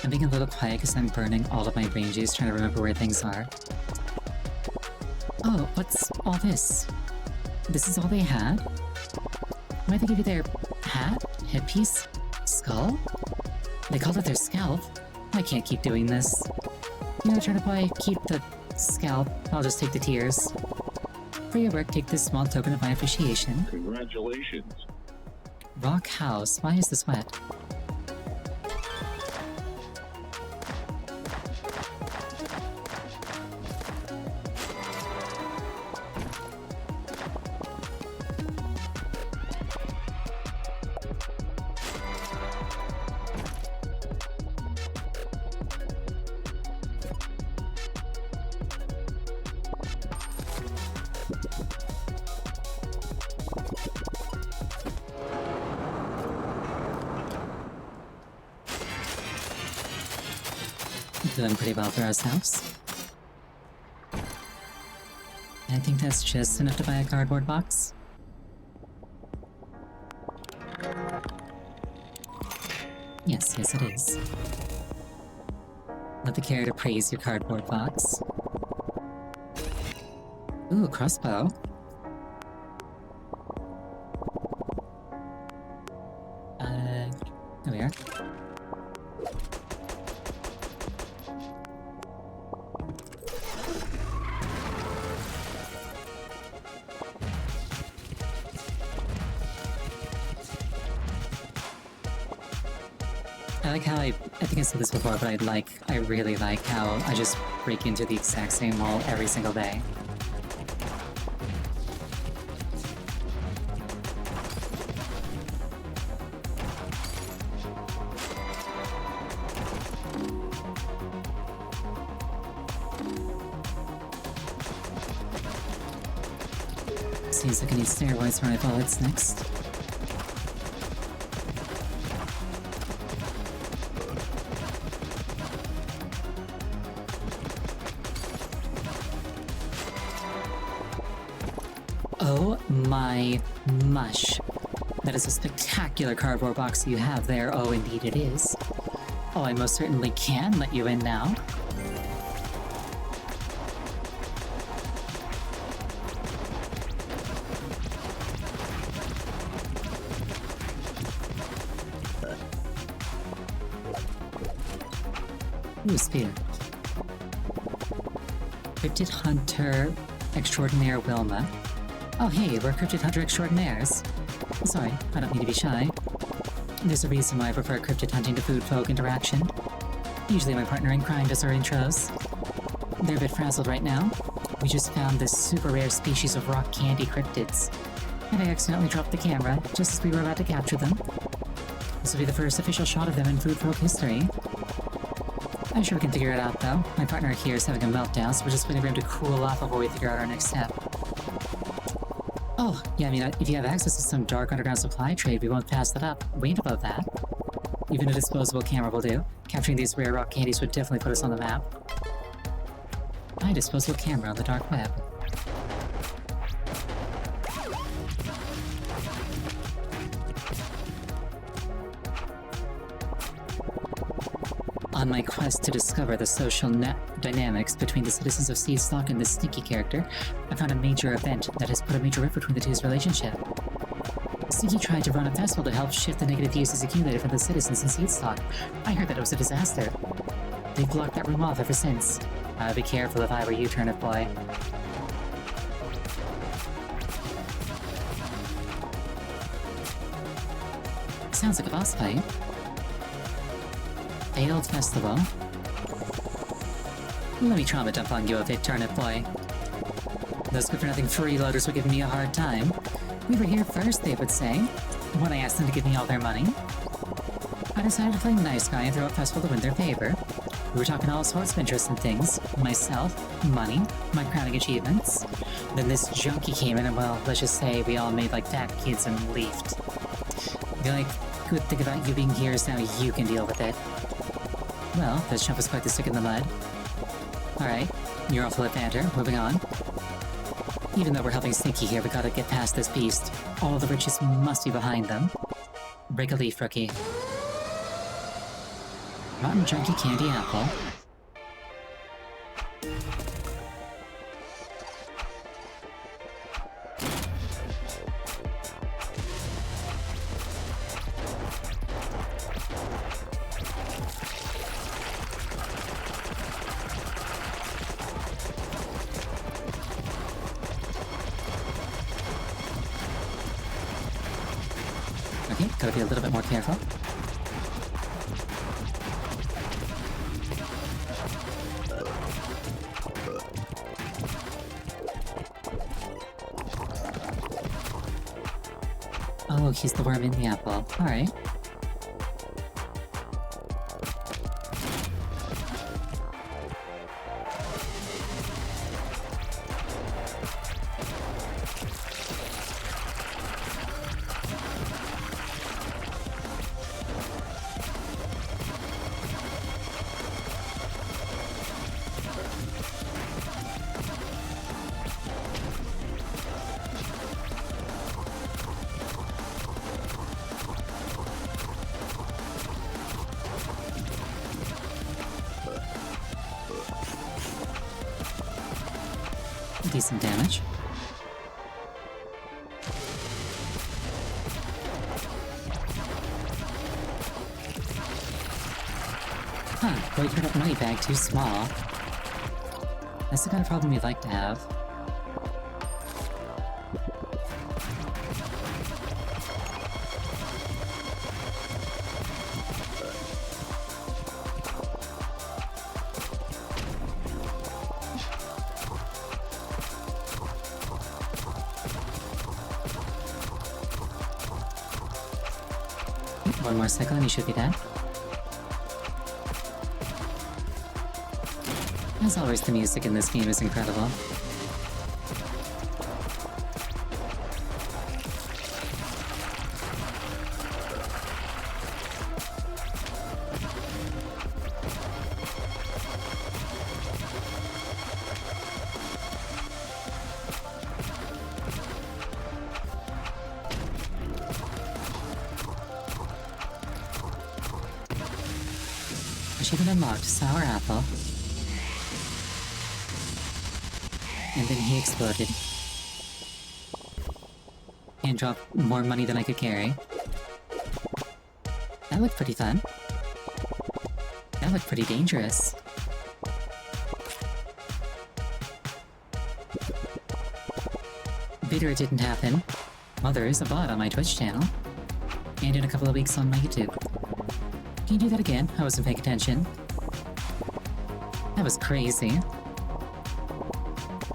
Speaker 1: I'm being a little quiet because I'm burning all of my brain juice trying to remember where things are. Oh, what's all this? This is all they had? Why'd they give you their hat? Headpiece? Skull? They called it their scalp? I can't keep doing this. You know, Turnip Boy, keep the scalp. I'll just take the tears. For your work, take this small token of my appreciation.
Speaker 3: Congratulations.
Speaker 1: Rock House. Why is this wet? Doing pretty well for ourselves. I think that's just enough to buy a cardboard box. Yes, it is. Let the carrot appraise your cardboard box. Ooh, a crossbow. There we are. I like how I think I said this before, but I really like how I just break into the exact same hole every single day. Seems like I need steroids for my bullets next. Oh my mush. That is a spectacular cardboard box you have there. Oh, indeed it is. Oh, I most certainly can let you in now. Ooh, spear. Cryptid Hunter Extraordinaire Wilma. Oh hey, we're Cryptid Hunter Extraordinaires. Sorry, I don't need to be shy. There's a reason why I prefer cryptid hunting to food folk interaction. Usually my partner in crime does our intros. They're a bit frazzled right now. We just found this super rare species of rock candy cryptids. And I accidentally dropped the camera, just as we were about to capture them. This will be the first official shot of them in food folk history. I'm sure we can figure it out though. My partner here is having a meltdown, so we're just waiting for him to cool off before we figure out our next step. Oh, yeah, I mean, if you have access to some dark underground supply trade, we won't pass that up. We ain't above that. Even a disposable camera will do. Capturing these rare rock candies would definitely put us on the map. My disposable camera on the dark web. On my quest to discover the social dynamics between the citizens of Seedstock and this sneaky character, I found a major event that has put a major rift between the two's relationship. Sneaky tried to run a festival to help shift the negative views accumulated from the citizens in Seedstock. I heard that it was a disaster. They've blocked that room off ever since. I'd be careful if I were you, Turnip Boy. Sounds like a boss fight. Failed festival. Let me trauma dump on you a bit, Turnip Boy. Those good-for-nothing freeloaders were giving me a hard time. We were here first, they would say, when I asked them to give me all their money. I decided to play nice guy and throw a festival to win their favor. We were talking all sorts of interesting things. Myself, money, my crowning achievements. Then this junkie came in and, well, let's just say we all made like fat kids and leafed. The only good thing about you being here is now you can deal with it. Well, this jump is quite the stick in the mud. Alright, you're all full of banter. Moving on. Even though we're helping Sneaky here, we gotta get past this beast. All the riches must be behind them. Break a leaf, rookie. Rotten junky candy apple. Okay, gotta be a little bit more careful. Oh, he's the worm in the apple. Alright. Decent damage. Huh, boy turnip money bag too small. That's the kind of problem you'd like to have. One more cycle and you should be dead. As always, the music in this game is incredible. Achievement unlocked, Sour Apple. And then he exploded. And dropped more money than I could carry. That looked pretty fun. That looked pretty dangerous. Bitter it didn't happen. Well, there is a bot on my Twitch channel. And in a couple of weeks on my YouTube. Can you do that again? I wasn't paying attention. That was crazy.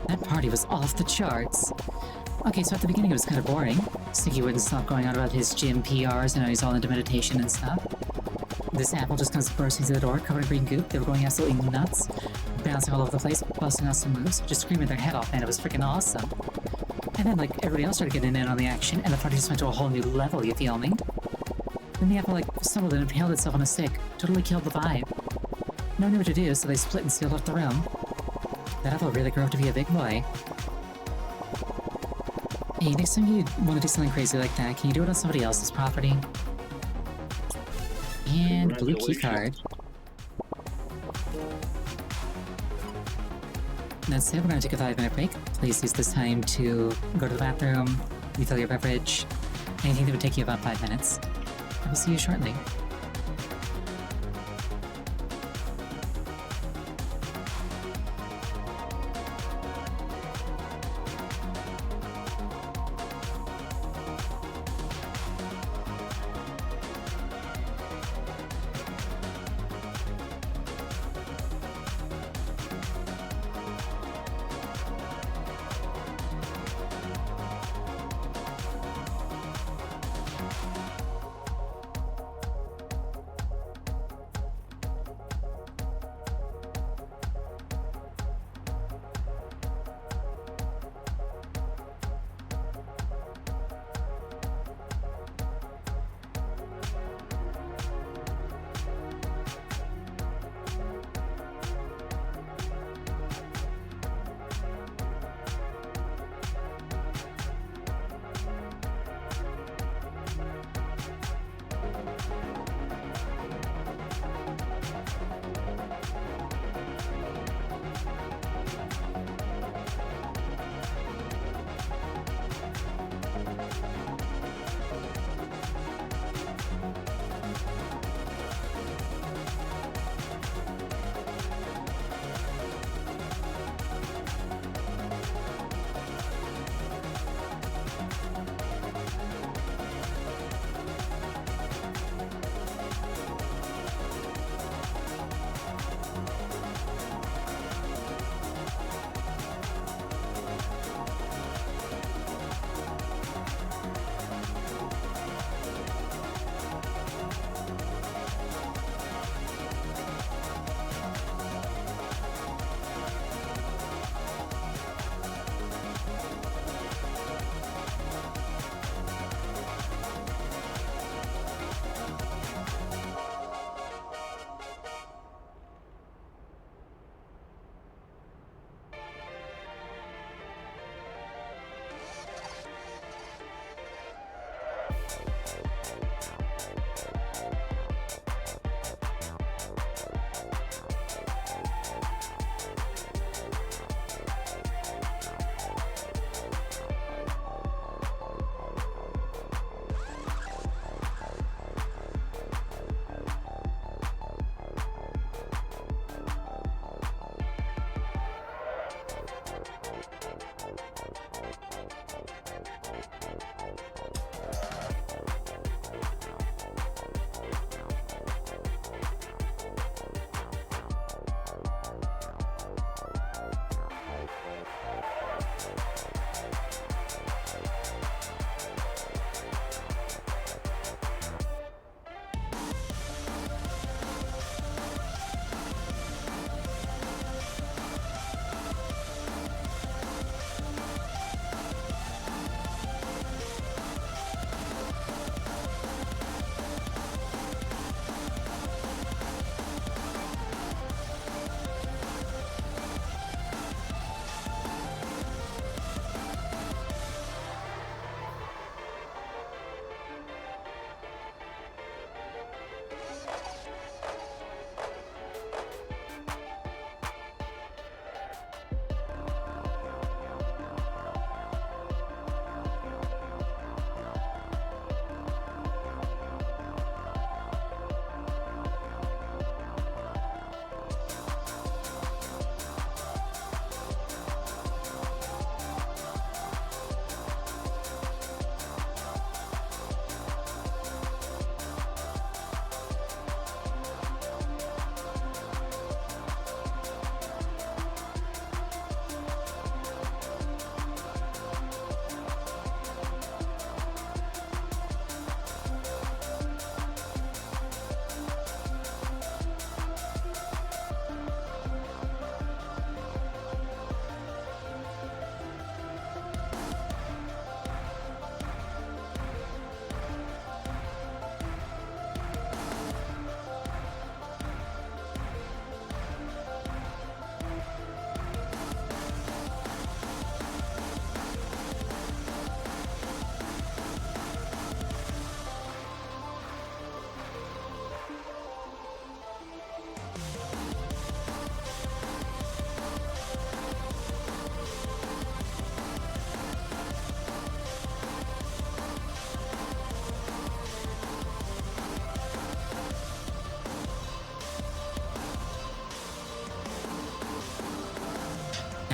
Speaker 1: That party was off the charts. Okay, so at the beginning it was kind of boring. Sticky wouldn't stop going on about his gym PRs and how he's all into meditation and stuff. This apple just comes bursting through the door, covered in green goop. They were going absolutely nuts, bouncing all over the place, busting out some moves, just screaming their head off, man. It was freaking awesome. And then, like, everybody else started getting in on the action, and the party just went to a whole new level, you feel me? Then the apple, like, stumbled and impaled itself on a stick. Totally killed the vibe. No one knew what to do, so they split and sealed off the room. That apple really grew up to be a big boy. Hey, next time you want to do something crazy like that, can you do it on somebody else's property? And blue keycard. That's it, we're gonna take a 5-minute break. Please use this time to go to the bathroom, refill your beverage, anything that would take you about 5 minutes. I will see you shortly.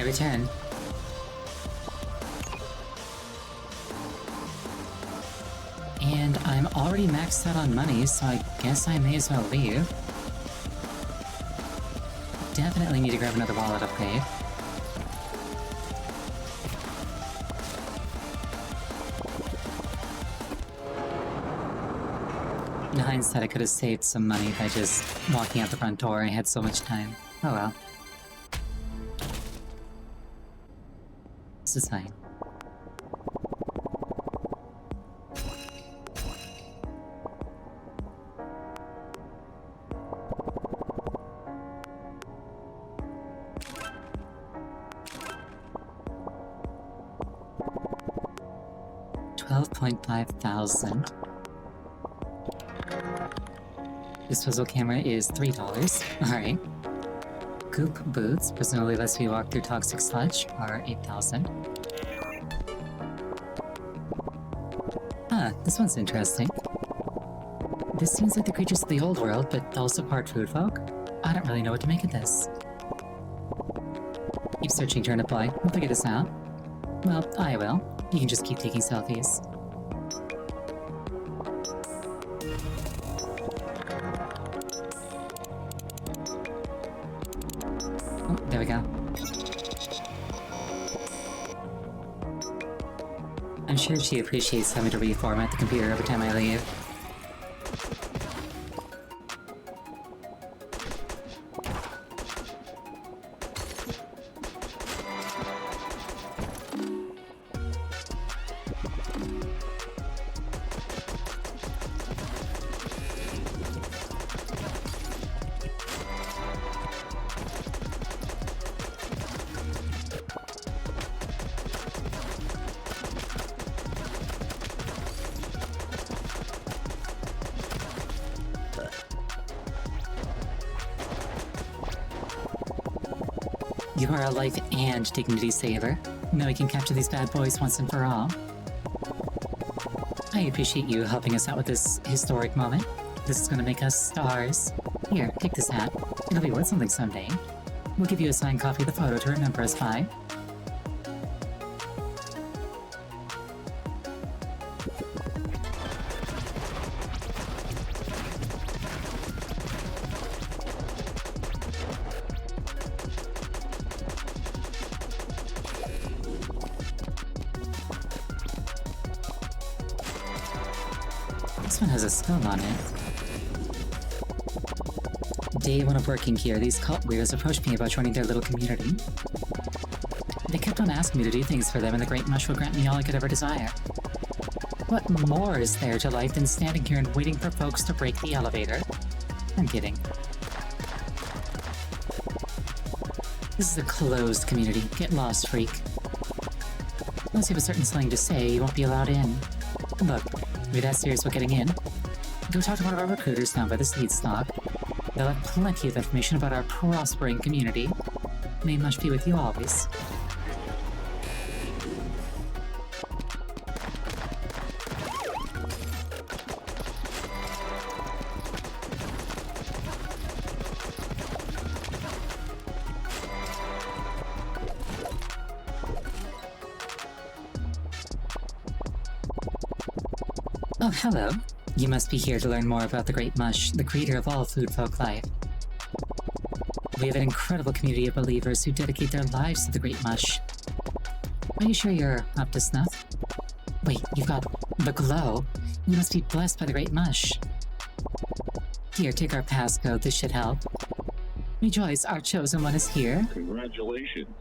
Speaker 1: I return. And I'm already maxed out on money, so I guess I may as well leave. Definitely need to grab another wallet upgrade. In hindsight, I could have saved some money by just walking out the front door. I had so much time. Oh well. This is fine. $12,500. Disposal camera is $3. Alright. Goop boots, presumably lets me walk through toxic sludge, are 8,000. Huh, this one's interesting. This seems like the creatures of the old world, but also part food folk. I don't really know what to make of this. Keep searching, Turnip Boy. We'll figure this out. Well, I will. You can just keep taking selfies. Oh, there we go. I'm sure she appreciates having to reformat the computer every time I leave. You are a life and dignity saver. Now we can capture these bad boys once and for all. I appreciate you helping us out with this historic moment. This is gonna make us stars. Here, take this hat. It'll be worth something someday. We'll give you a signed copy of the photo to remember us by. This one has a skull on it. Day one of working here, these cult weirdos approached me about joining their little community. They kept on asking me to do things for them, and the Great Mush will grant me all I could ever desire. What more is there to life than standing here and waiting for folks to break the elevator? I'm kidding. This is a closed community. Get lost, freak. Unless you have a certain slang to say, you won't be allowed in. Look, if you're that serious about getting in, go talk to one of our recruiters down by the seed stock. They'll have plenty of information about our prospering community. May much be with you always. Oh, hello. You must be here to learn more about the Great Mush, the creator of all food folk life. We have an incredible community of believers who dedicate their lives to the Great Mush. Are you sure you're up to snuff? Wait, you've got the glow? You must be blessed by the Great Mush. Here, take our passcode. This should help. Rejoice, our chosen one is here.
Speaker 3: Congratulations.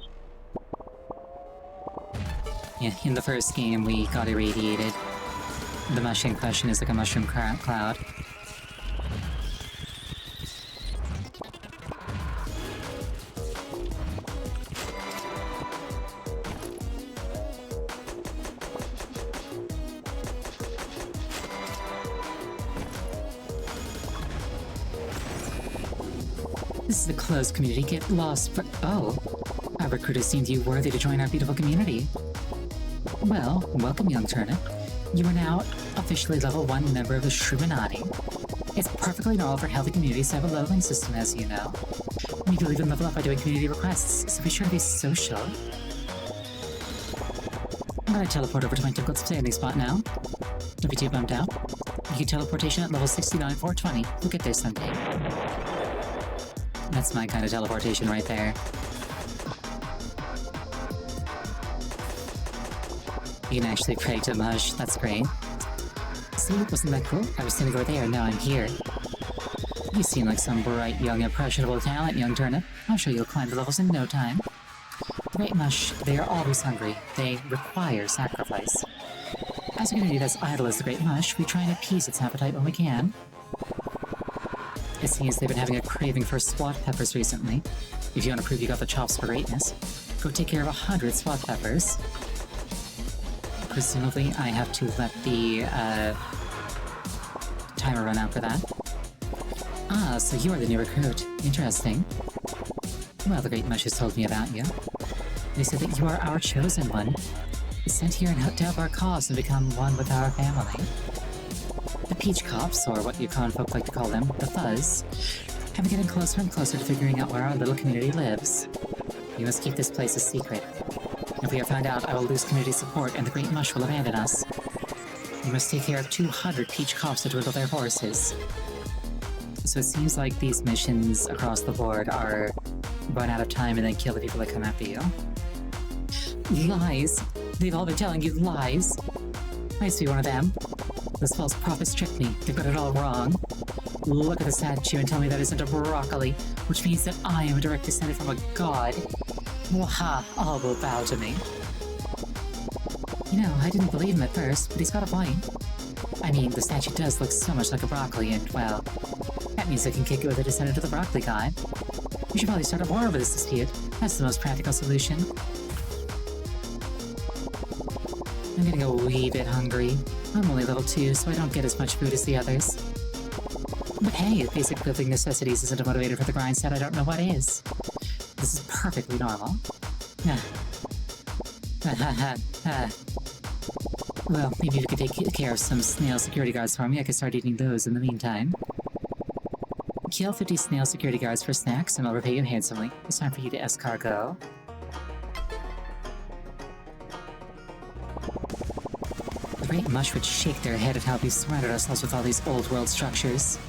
Speaker 1: Yeah, in the first game, we got irradiated. The mush in question is like a mushroom cloud. This is a closed community. Get lost for— oh! Our recruiters deemed you worthy to join our beautiful community. Well, welcome, young Turnip. You are now officially level 1 member of the Shruminati. It's perfectly normal for healthy communities to have a leveling system, as you know. We can even level up by doing community requests, so be sure to be social. I'm gonna teleport over to my typical standing spot now. Don't be too bummed out. You can teleportation at level 69 420. We'll get there someday. That's my kind of teleportation right there. You can actually pray to Mush, that's great. See, wasn't that cool? I was standing over there, now I'm here. You seem like some bright, young, impressionable talent, young Turnip. I'm sure you'll climb the levels in no time. The Great Mush, they are always hungry. They require sacrifice. As a community that's idle as the Great Mush, we try and appease its appetite when we can. It seems they've been having a craving for swat peppers recently. If you want to prove you got the chops for greatness, go take care of 100 swat peppers. Presumably, I have to let the, timer run out for that. Ah, so you are the new recruit. Interesting. Well, the Great Mush has told me about you. They said that you are our chosen one. Sent here and helped to help our cause and become one with our family. The Peach Cops, or what you common folk like to call them, the Fuzz, have been getting closer and closer to figuring out where our little community lives. We must keep this place a secret. If we are found out, I will lose community support and the Great Mush will abandon us. We must take care of 200 Peach Cops to dwindle their horses. So it seems like these missions across the board are run out of time and then kill the people that come after you. Lies! They've all been telling you lies! I used to be one of them. Those false prophets tricked me. They've got it all wrong. Look at the statue and tell me that isn't a broccoli, which means that I am a direct descendant from a god. Waha, all will bow to me. You know, I didn't believe him at first, but he's got a point. I mean, the statue does look so much like a broccoli, and, well, that means I can kick it with a descendant of the broccoli god. We should probably start a war over this dispute. That's the most practical solution. I'm getting a wee bit hungry. I'm only level 2, so I don't get as much food as the others. But hey, if basic living necessities isn't a motivator for the grind set, I don't know what is. This is perfectly normal. Well, maybe if you could take care of some snail security guards for me, I could start eating those in the meantime. Kill 50 snail security guards for snacks, and I'll repay you handsomely. It's time for you to escargot. The Great Mush would shake their head at how we've surrounded ourselves with all these old world structures.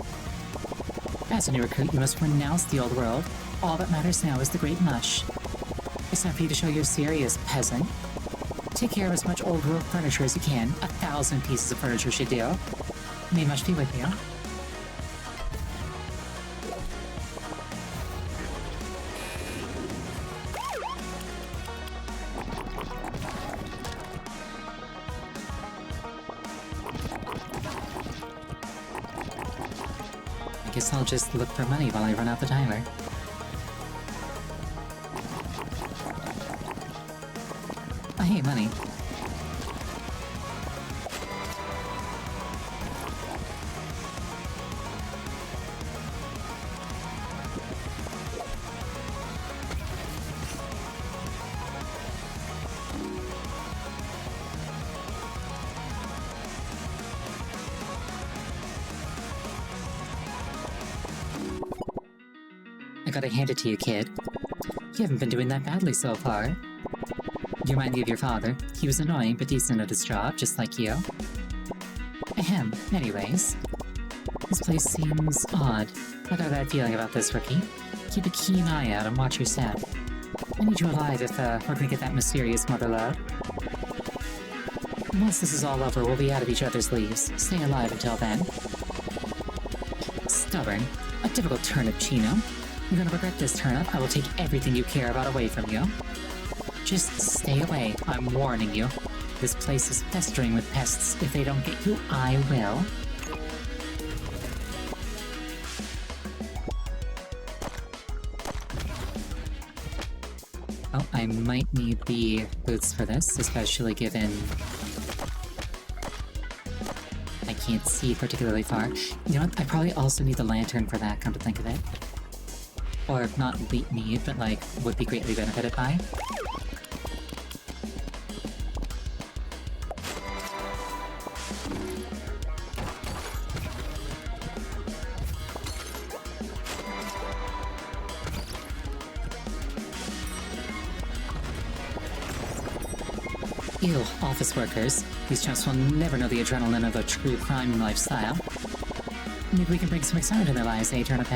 Speaker 1: As a new recruit, you must renounce the old world. All that matters now is the Great Mush. It's time for you to show you're serious, peasant. Take care of as much old world furniture as you can. 1,000 pieces of furniture should do. May Mush be with you. I guess I'll just look for money while I run out the timer. Oh, hey, money. I gotta hand it to you, kid. You haven't been doing that badly so far. You remind me of your father. He was annoying, but decent at his job, just like you. Ahem. Anyways. This place seems odd. I got a bad feeling about this, rookie. Keep a keen eye out and watch your step. I need you alive if, we're gonna get that mysterious mother lode. Once this is all over, we'll be out of each other's leaves. Stay alive until then. Stubborn. A typical turnip chino. You're gonna regret this, Turnip. I will take everything you care about away from you. Just stay away, I'm warning you. This place is festering with pests. If they don't get you, I will. Oh, I might need the boots for this, especially given I can't see particularly far. You know what? I probably also need the lantern for that, come to think of it. Or not need, but like, would be greatly benefited by. Ew, office workers. These chumps will never know the adrenaline of a true crime lifestyle. Maybe we can bring some excitement in their lives, eh, Turnip?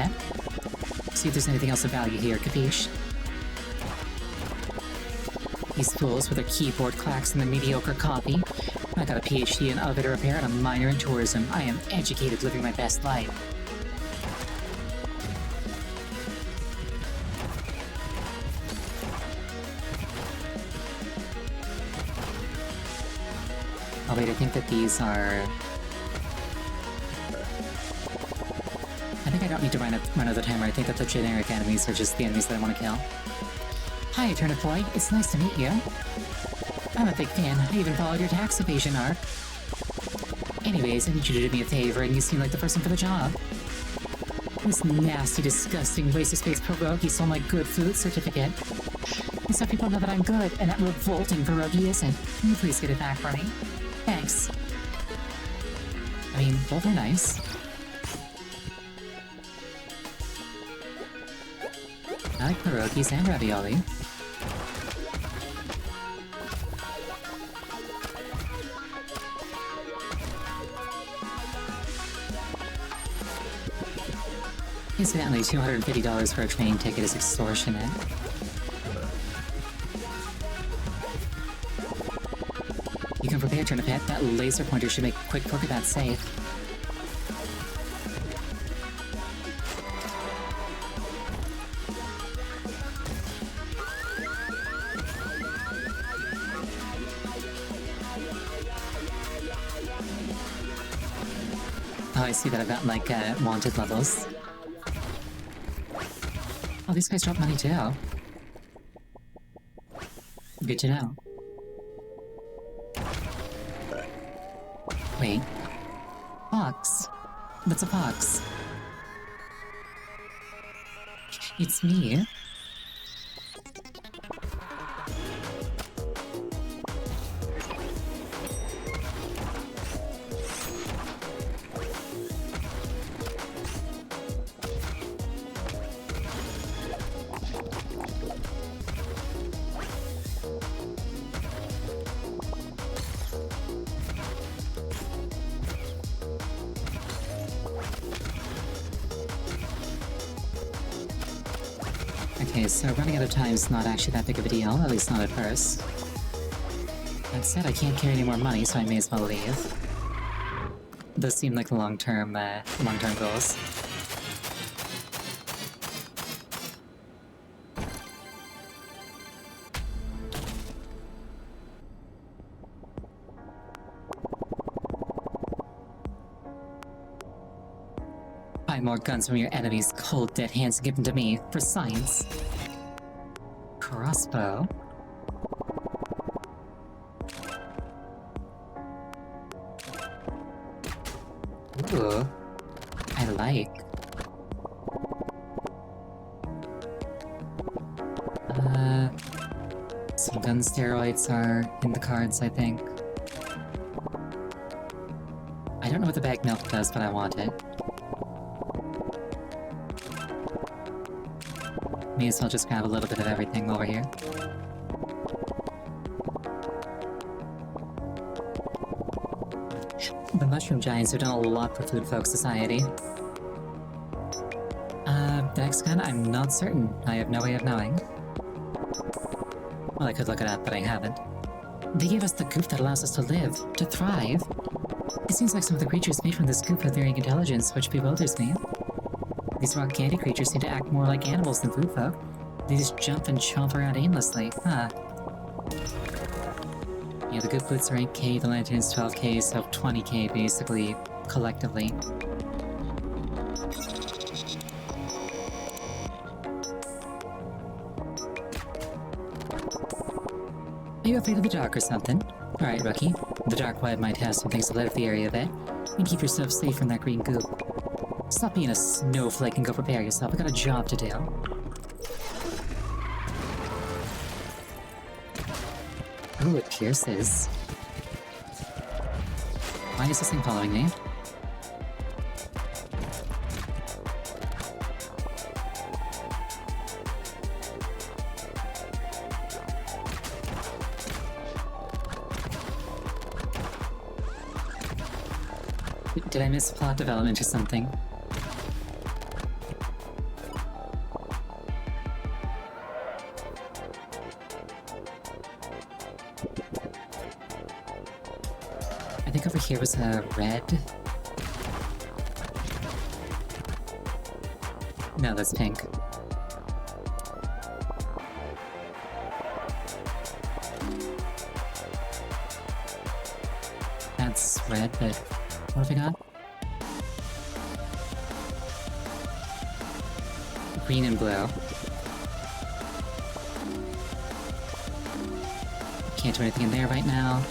Speaker 1: See if there's anything else of value here, capiche? These fools with their keyboard clacks and their mediocre coffee. I got a PhD in elevator repair and a minor in tourism. I am educated, living my best life. Oh wait, I think that these are... I think I don't need to run out the timer. I think that the generic enemies are just the enemies that I want to kill. Hi, Turnip Boy. It's nice to meet you. I'm a big fan. I even followed your tax evasion arc. Anyways, I need you to do me a favor, and you seem like the person for the job. This nasty, disgusting, waste of space pierogi stole my good food certificate. And some people know that I'm good, and that revolting pierogi isn't. Can you please get it back for me? Thanks. I mean, both are nice. I like pierogies and ravioli. Incidentally, $250 for a train ticket is extortionate. You can prepare, Turnip. That laser pointer should make quick work of that safe. Oh, I see that I've got, like, wanted levels. Oh, these guys drop money too. Good to know. Wait. Fox. That's a fox. It's me. Okay, so running out of time is not actually that big of a deal, at least not at first. That said, I can't carry any more money, so I may as well leave. Those seem like long-term goals. Buy more guns from your enemies' cold, dead hands and give them to me, for science. Crossbow? Ooh, I like. Some gun steroids are in the cards, I think. I don't know what the bag milk does, but I want it. May as well just grab a little bit of everything while we're here. The mushroom giants have done a lot for food folk society. The next gun? I'm not certain. I have no way of knowing. Well, I could look it up, but I haven't. They gave us the goop that allows us to live, to thrive. It seems like some of the creatures made from this goop have varying intelligence, which bewilders me. These rock candy creatures seem to act more like animals than food folk. They just jump and chomp around aimlessly, huh? Yeah, the good boots are 8k, the lanterns 12k, so 20k basically, collectively. Are you afraid of the dark or something? Alright, rookie. The dark web might have some things to light up the area a bit. And keep yourself safe from that green goop. Stop being a snowflake and go prepare yourself. I got a job to do. Ooh, it pierces. Why is this thing following me? Did I miss plot development or something? I think over here was a red. No, that's pink. That's red, but what have I got? Green and blue. Can't do anything in there right now.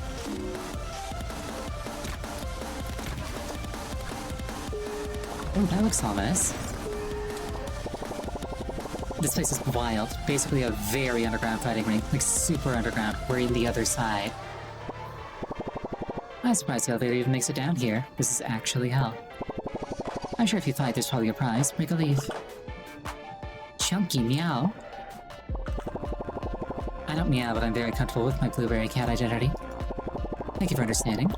Speaker 1: Oh, that looks ominous. This place is wild. Basically a very underground fighting ring. Like super underground. We're in the other side. I'm surprised the elevator even makes it down here. This is actually hell. I'm sure if you fight, there's probably a prize. Make a leave. Chunky meow. I don't meow, but I'm very comfortable with my blueberry cat identity. Thank you for understanding.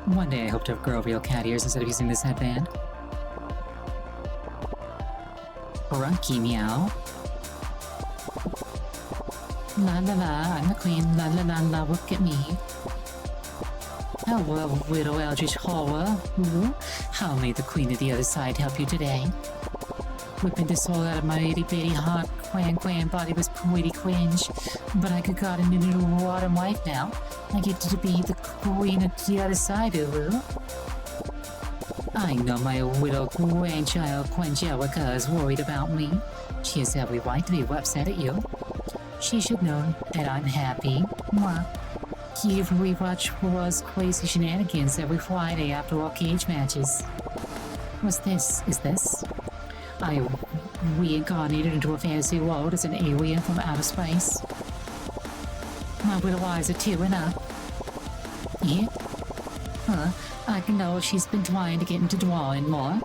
Speaker 1: One day I hope to grow real cat ears instead of using this headband. Brunky meow. La la la, I'm the queen. La la la la, look at me. Hello, widow Eldritch Horror. Ooh, how may the queen of the other side help you today? Whipping the soul out of my itty bitty heart, quang body was pretty cringe. But I could got a new autumn wife now. I get to be the queen of the other side, ooh. I know my widow grandchild Quangelica is worried about me. She has every right to be upset at you. She should know that I'm happy. Mwah. Here we watch Rora's crazy shenanigans every Friday after our cage matches. What's this? Is this? I reincarnated into a fantasy world as an alien from outer space. My little eyes are tearing up. Yeah? Huh? I can know she's been trying to get into drawing more.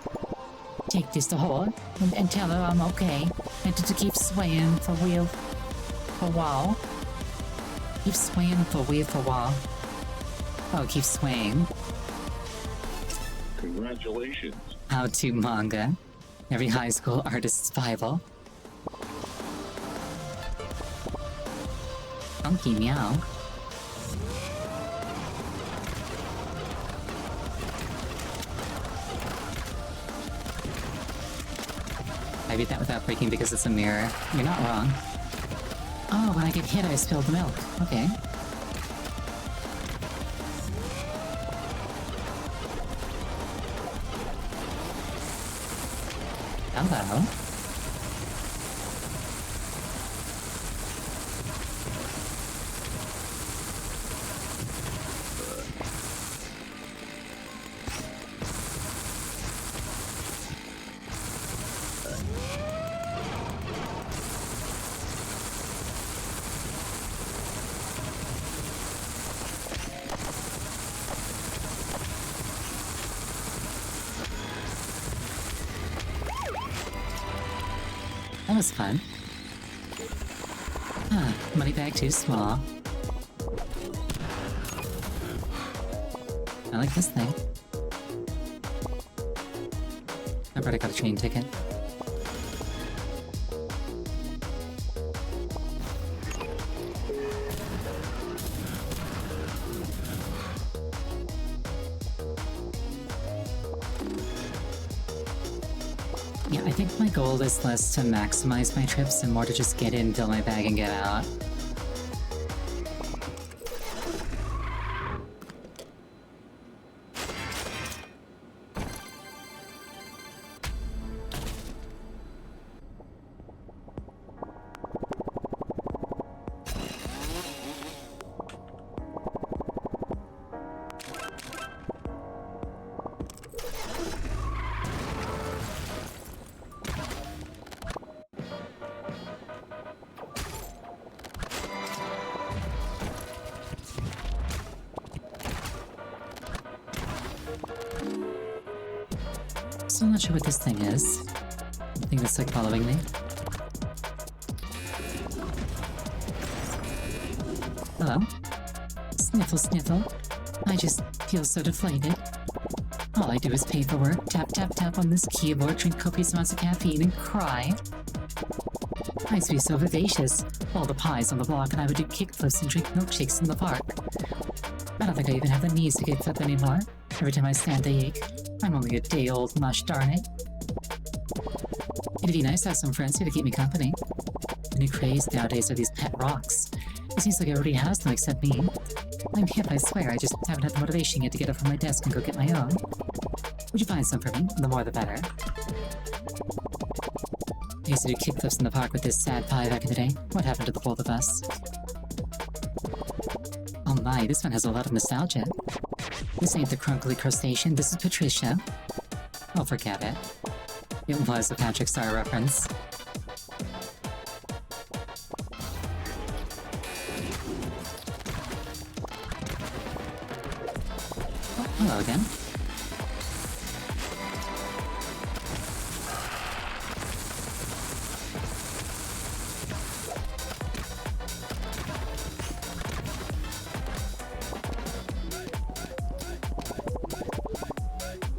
Speaker 1: Take this to her and tell her I'm okay and to keep swaying for real for a while. Keep swaying for real for a while. Oh, keep swaying.
Speaker 3: Congratulations.
Speaker 1: How to manga. Every high school artist's Bible. Funky meow. I beat that without breaking because it's a mirror. You're not wrong. Oh, when I get hit, I spilled the milk. Okay. Hello. That was fun. Huh, money bag too small. I like this thing. I've already got a train ticket. Yeah, I think my goal is less to maximize my trips and more to just get in, fill my bag, and get out. Still not sure what this thing is. I think it's like following me. Hello? Sniffle, sniffle. I just feel so deflated. All I do is pay for work, tap tap tap on this keyboard, drink copious amounts of caffeine, and cry. I used to be so vivacious. All the pies on the block, and I would do kickflips and drink milkshakes in the park. I don't think I even have the knees to kick flip anymore. Every time I stand, they ache. I'm only a day old, mush darn it. It'd be nice to have some friends here to keep me company. The new craze nowadays are these pet rocks. It seems like everybody has them except me. I'm hip, I swear, I just haven't had the motivation yet to get up from my desk and go get my own. Would you find some for me? The more the better. I used to do kickflips in the park with this sad pie back in the day. What happened to the both of us? Oh my, this one has a lot of nostalgia. This ain't the crunkly crustacean, this is Patricia. Oh, forget it. It was a Patrick Star reference. Oh, hello again.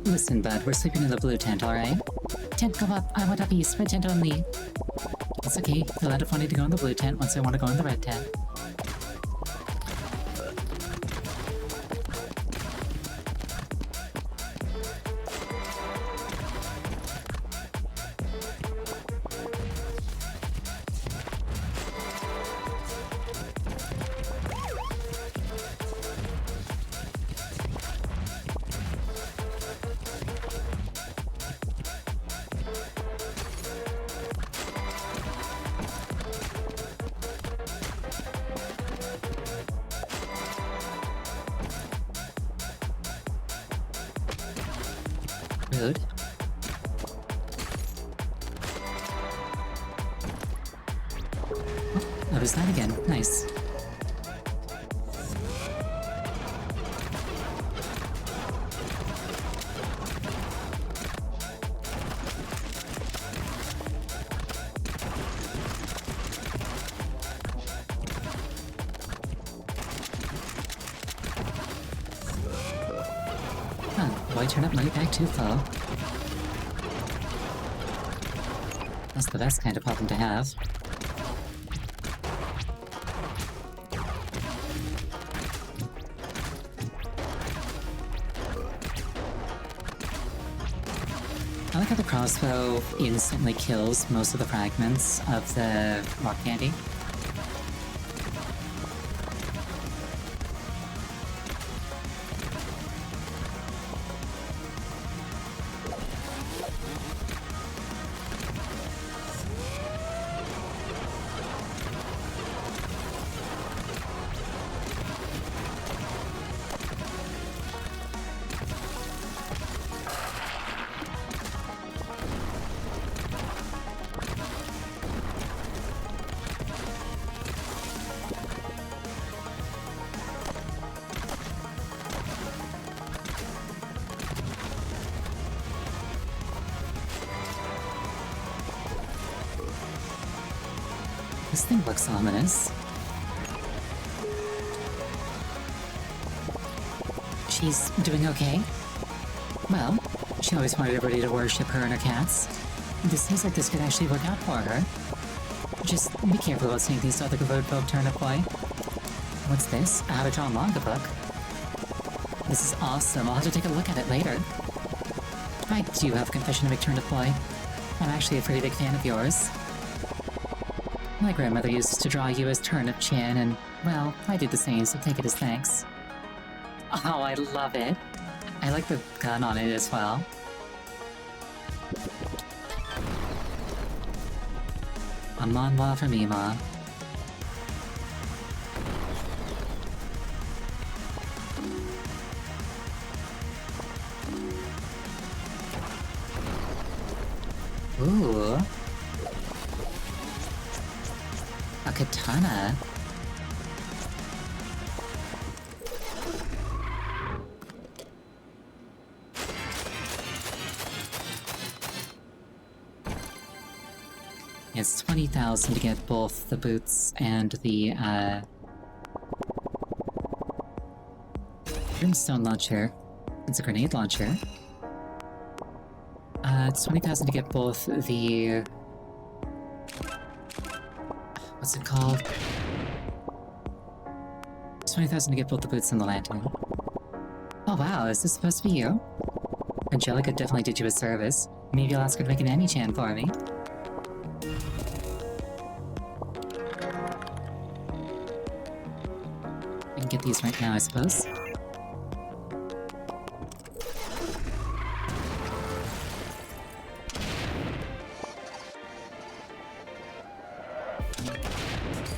Speaker 1: Listen, bud, we're sleeping in the blue tent, alright? Tent go up, I want a piece, red tent only. It's okay, you'll end up wanting to go in the blue tent once I want to go in the red tent. Rude. Oh, notice that again. Nice. Huh, why turn up money back too low? That's the best kind of problem to have. I like how the crossbow instantly kills most of the fragments of the rock candy. This thing looks ominous. She's doing okay? Well, she always wanted everybody to worship her and her cats. This seems like this could actually work out for her. Just be careful about saying things to other roadfolk, Turnip Boy. What's this? A how to draw a manga book? This is awesome. I'll have to take a look at it later. I do have a confession to make, Turnip Boy. I'm actually a pretty big fan of yours. My grandmother used to draw you as Turnip Chin, and, well, I did the same, so take it as thanks. Oh, I love it. I like the gun on it as well. A manhwa from Ima. Ooh. A katana. It's 20,000 to get both the boots and the, brimstone launcher. It's a grenade launcher. It's 20,000 to get both the... What's it called? It's 20,000 to get both the boots and the lantern. Oh wow, is this supposed to be you? Angelica definitely did you a service. Maybe I'll ask her to make an Annie-chan for me. I can get these right now, I suppose.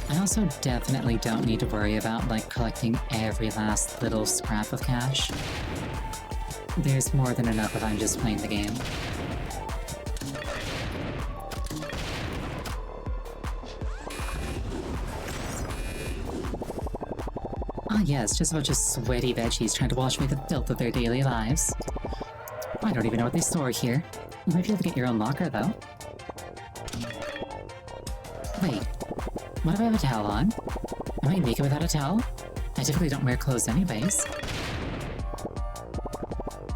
Speaker 1: I also definitely don't need to worry about, like, collecting every last little scrap of cash. There's more than enough if I'm just playing the game. Ah yes, just a bunch of sweaty veggies trying to wash away the filth of their daily lives. I don't even know what they store here. You might be able to get your own locker, though. Wait, what if I have a towel on? Am I naked without a towel? I typically don't wear clothes anyways.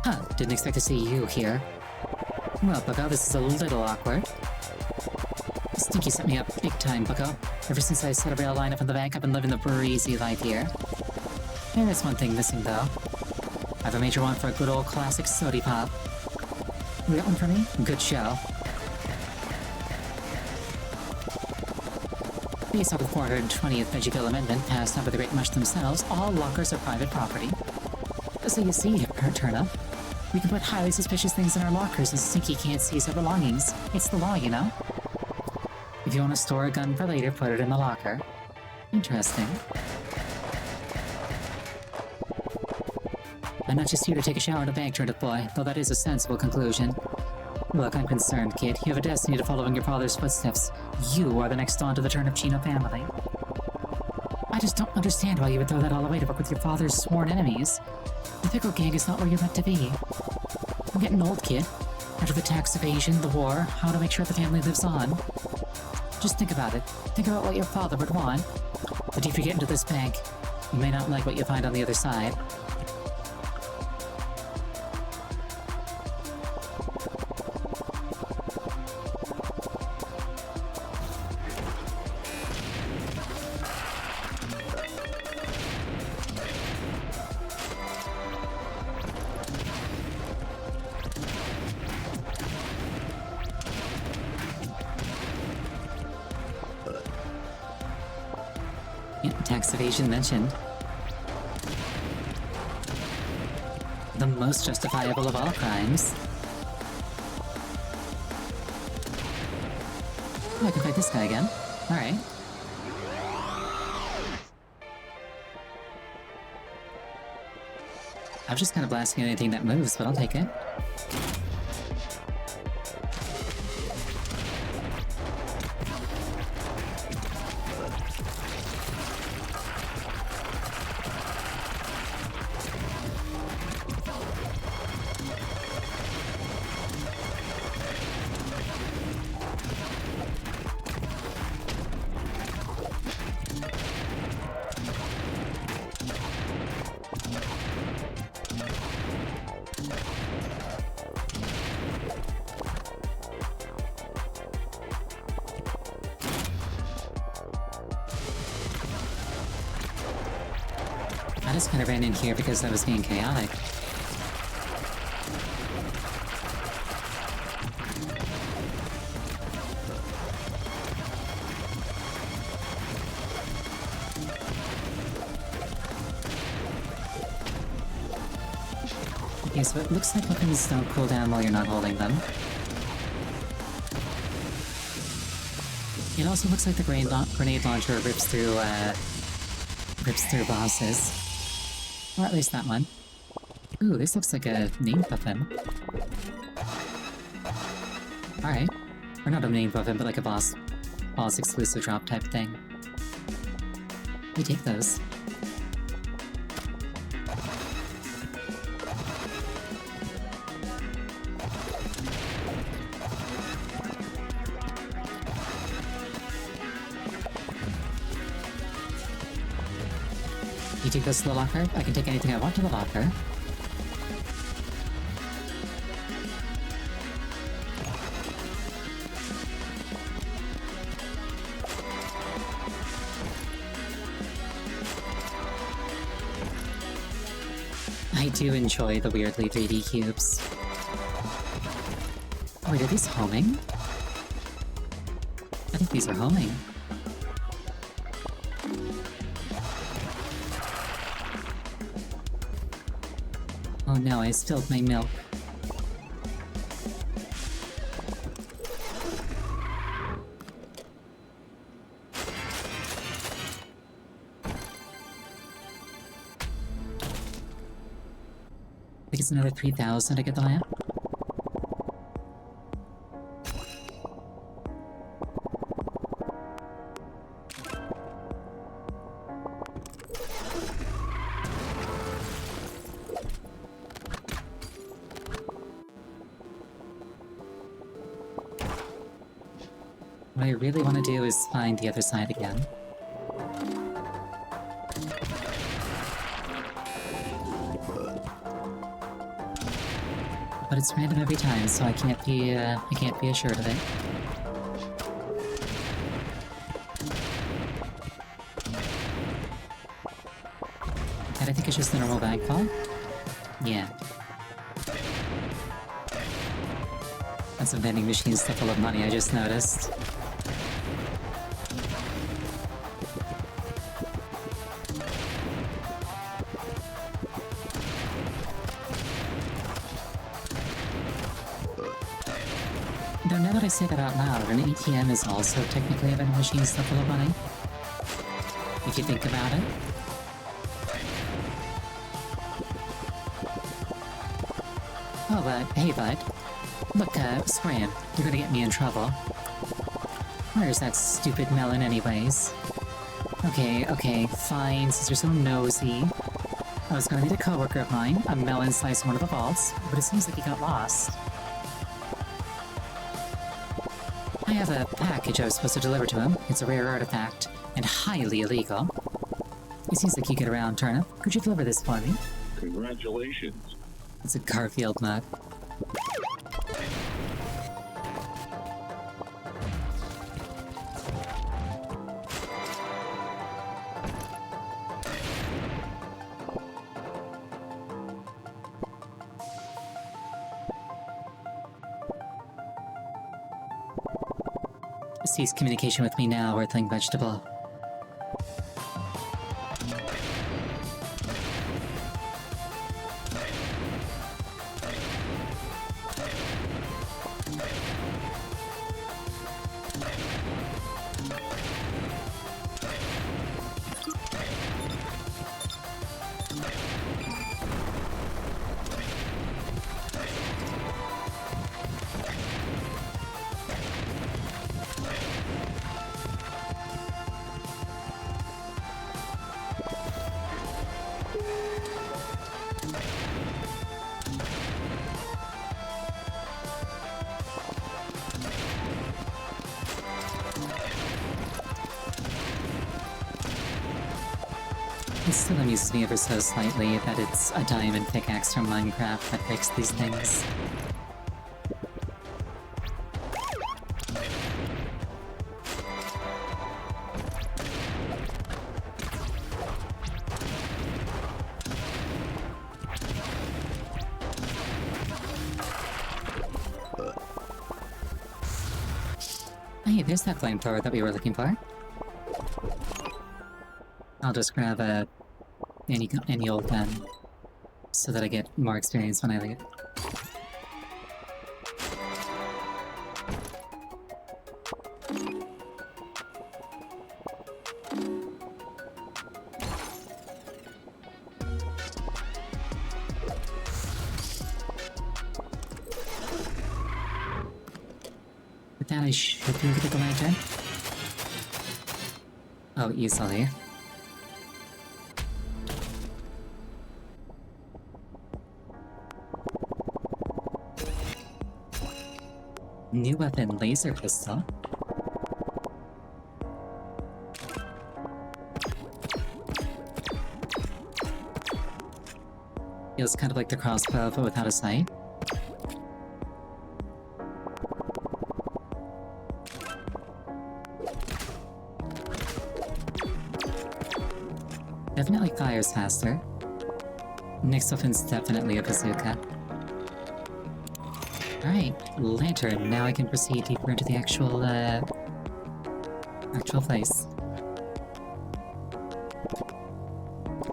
Speaker 1: Huh, didn't expect to see you here. Well, Bucko, this is a little awkward. Stinky set me up big time, Bucko. Ever since I set a rail line up in the bank, I've been living the breezy life here. There is one thing missing, though. I have a major one for a good old classic sody pop. You got one for me? Good show. Based off the 420th Veggie Bill Amendment passed out by the Great Mush themselves, all lockers are private property. So you see, Turnip, we can put highly suspicious things in our lockers and Stinky can't seize our belongings. It's the law, you know? If you want to store a gun for later, put it in the locker. Interesting. I'm not just here to take a shower in a bank, Turnip Boy, though that is a sensible conclusion. Look, I'm concerned, kid. You have a destiny to follow in your father's footsteps. You are the next dawn to the Turnipchino family. I just don't understand why you would throw that all away to work with your father's sworn enemies. The Pickle Gang is not where you're meant to be. I'm getting old, kid. After the tax evasion, the war, how to make sure the family lives on. Just think about it. Think about what your father would want. But if you get into this bank, you may not like what you find on the other side. Tax evasion mentioned. The most justifiable of all crimes. Oh, I can fight this guy again. Alright. I'm just kind of blasting anything that moves, but I'll take it. I just kind of ran in here because I was being chaotic. Okay, so it looks like weapons don't cool down while you're not holding them. It also looks like the grenade launcher rips through bosses. Or at least that one. Ooh, this looks like a named weapon. Alright. Or not a named weapon, but like a boss exclusive drop type thing. We take those. You take this to the locker? I can take anything I want to the locker. do enjoy the weirdly 3D cubes. Oh, wait, are these homing? I think these are homing. Oh no, I spilled my milk. I think it's another 3,000 to get the lamp. What I really want to do is find the other side again. But it's random every time, so I can't be assured of it. And I think it's just the normal bag fall. Yeah. That's a vending machine stuff full of money, I just noticed. Though now that I say that out loud, an ATM is also technically a vending machine stuff full of money. If you think about it. Oh, hey bud. Look, Scram, you're gonna get me in trouble. Where's that stupid melon anyways? Okay, fine, since you're so nosy. I was gonna meet a coworker of mine, a melon sliced in one of the vaults, but it seems like he got lost. I have a package I was supposed to deliver to him. It's a rare artifact, and highly illegal. It seems like you get around, Turnip. Could you deliver this for me?
Speaker 3: Congratulations.
Speaker 1: It's a Garfield mug. Cease communication with me now, Earthling Vegetable. It still amuses me ever so slightly that it's a diamond pickaxe from Minecraft that picks these things. Hey, there's that flamethrower that we were looking for. I'll just grab any old gun, so that I get more experience when I leave. With that, I should be able to get the lantern. Oh, easily. New weapon, laser pistol. Feels kind of like the crossbow, but without a sight. Definitely fires faster. Next weapon's definitely a bazooka. Alright, lantern. Now I can proceed deeper into the actual place.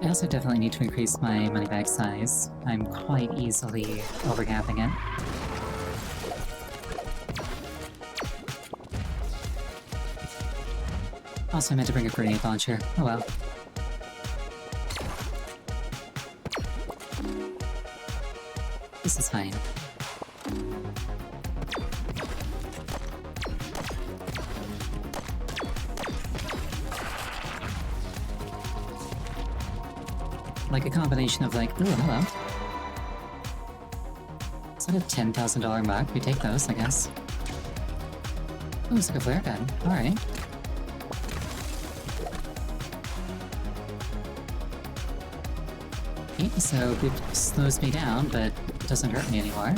Speaker 1: I also definitely need to increase my money bag size. I'm quite easily overgapping it. Also, I meant to bring a grenade launcher. Oh well. This is fine. Like a combination of like, ooh, hello. Is that a $10,000 mug? We take those, I guess. Oh, it's like a flare gun. Alright. Okay, so it slows me down, but it doesn't hurt me anymore.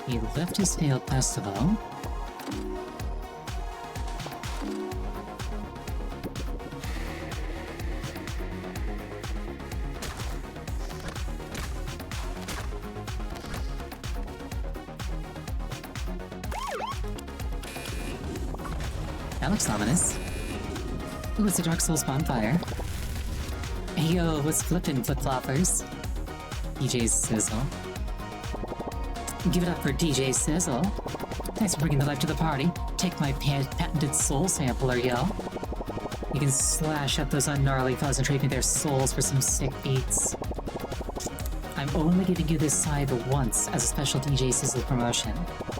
Speaker 1: He left his failed festival. That looks ominous. Ooh, it's a Dark Souls bonfire. Hey yo, what's flippin' flip-floppers? DJ Sizzle. Give it up for DJ Sizzle. Thanks for bringing the life to the party. Take my patented soul sampler, yo. You can slash up those ungnarly fellas and trade me their souls for some sick beats. I'm only giving you this scythe once as a special DJ Sizzle promotion.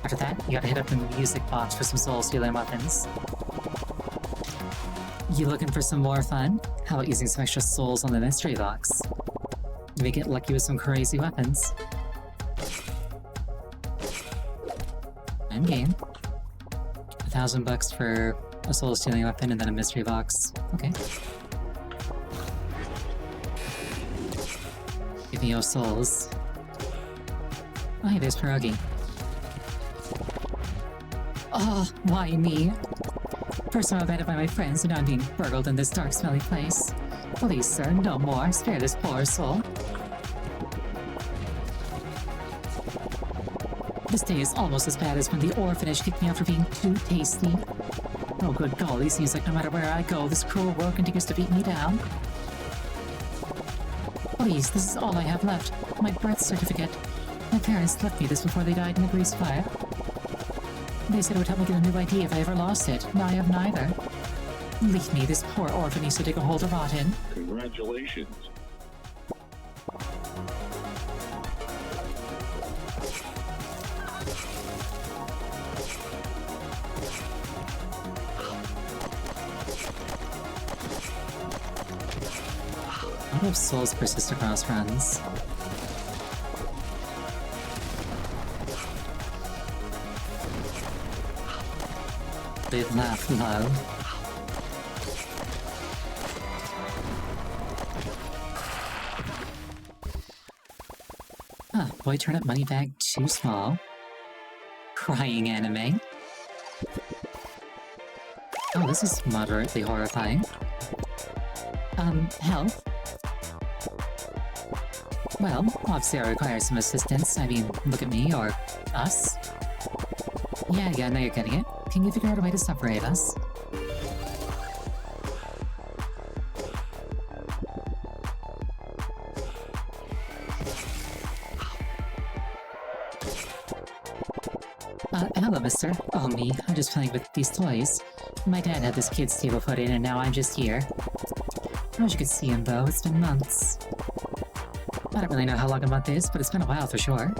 Speaker 1: After that, you gotta hit up the music box for some soul-stealing weapons. You looking for some more fun? How about using some extra souls on the mystery box? Maybe get lucky with some crazy weapons. I'm game. $1,000 for a soul-stealing weapon and then a mystery box. Okay. Give me your souls. Oh, hey, there's Pierogi. Oh, why me? First I'm abandoned by my friends, and now I'm being burgled in this dark, smelly place. Please, sir, no more. Spare this poor soul. This day is almost as bad as when the orphanage kicked me out for being too tasty. Oh, good golly, seems like no matter where I go, this cruel world continues to beat me down. Please, this is all I have left. My birth certificate. My parents left me this before they died in a grease fire. They said it would help me get a new ID if I ever lost it. Now I have neither. Leave me, this poor orphan needs to dig a hole to rot in.
Speaker 3: Congratulations.
Speaker 1: A lot of souls persist across runs. They laugh low. Ah, boy turnip money bag too small. Crying anime. Oh, this is moderately horrifying. Help? Well, obviously I require some assistance. I mean, look at me, or us. Yeah, now you're getting it. Can you figure out a way to separate us? Hello, mister. Oh, me. I'm just playing with these toys. My dad had this kid's table put in, and now I'm just here. I wish you could see him, though. It's been months. I don't really know how long a month is, but it's been a while for sure.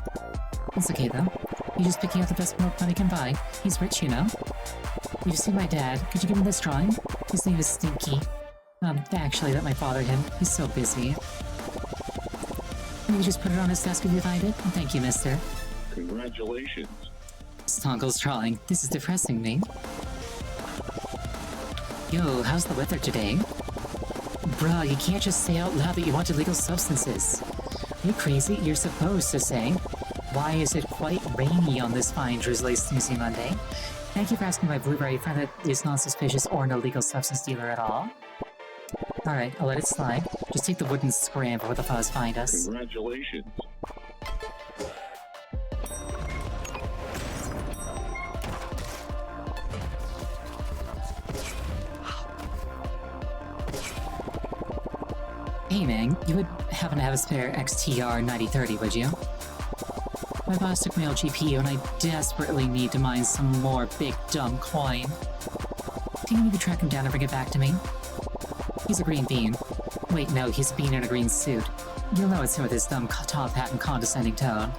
Speaker 1: It's okay, though. He's just picking out the best milk money can buy. He's rich, you know. You see my dad. Could you give him this drawing? His name is Stinky. Actually, that might bother him. He's so busy. Can you just put it on his desk if you find it? Thank you, mister.
Speaker 3: Congratulations.
Speaker 1: Stonkel's drawing. This is depressing me. Yo, how's the weather today? Bruh, you can't just say out loud that you want illegal substances. Are you crazy? You're supposed to say. Why is it quite rainy on this fine drizzly snoozy Monday? Thank you for asking my blueberry friend that is not suspicious or an illegal substance dealer at all. Alright, I'll let it slide. Just take the wooden scram before the fellas find us.
Speaker 3: Congratulations.
Speaker 1: Hey man, you would happen to have a spare XTR 9030, would you? My boss took my old GPU and I desperately need to mine some more big dumb coin. Can you maybe track him down and bring it back to me? He's a green bean. Wait, no, he's a bean in a green suit. You'll know it's him with his dumb top hat and condescending tone.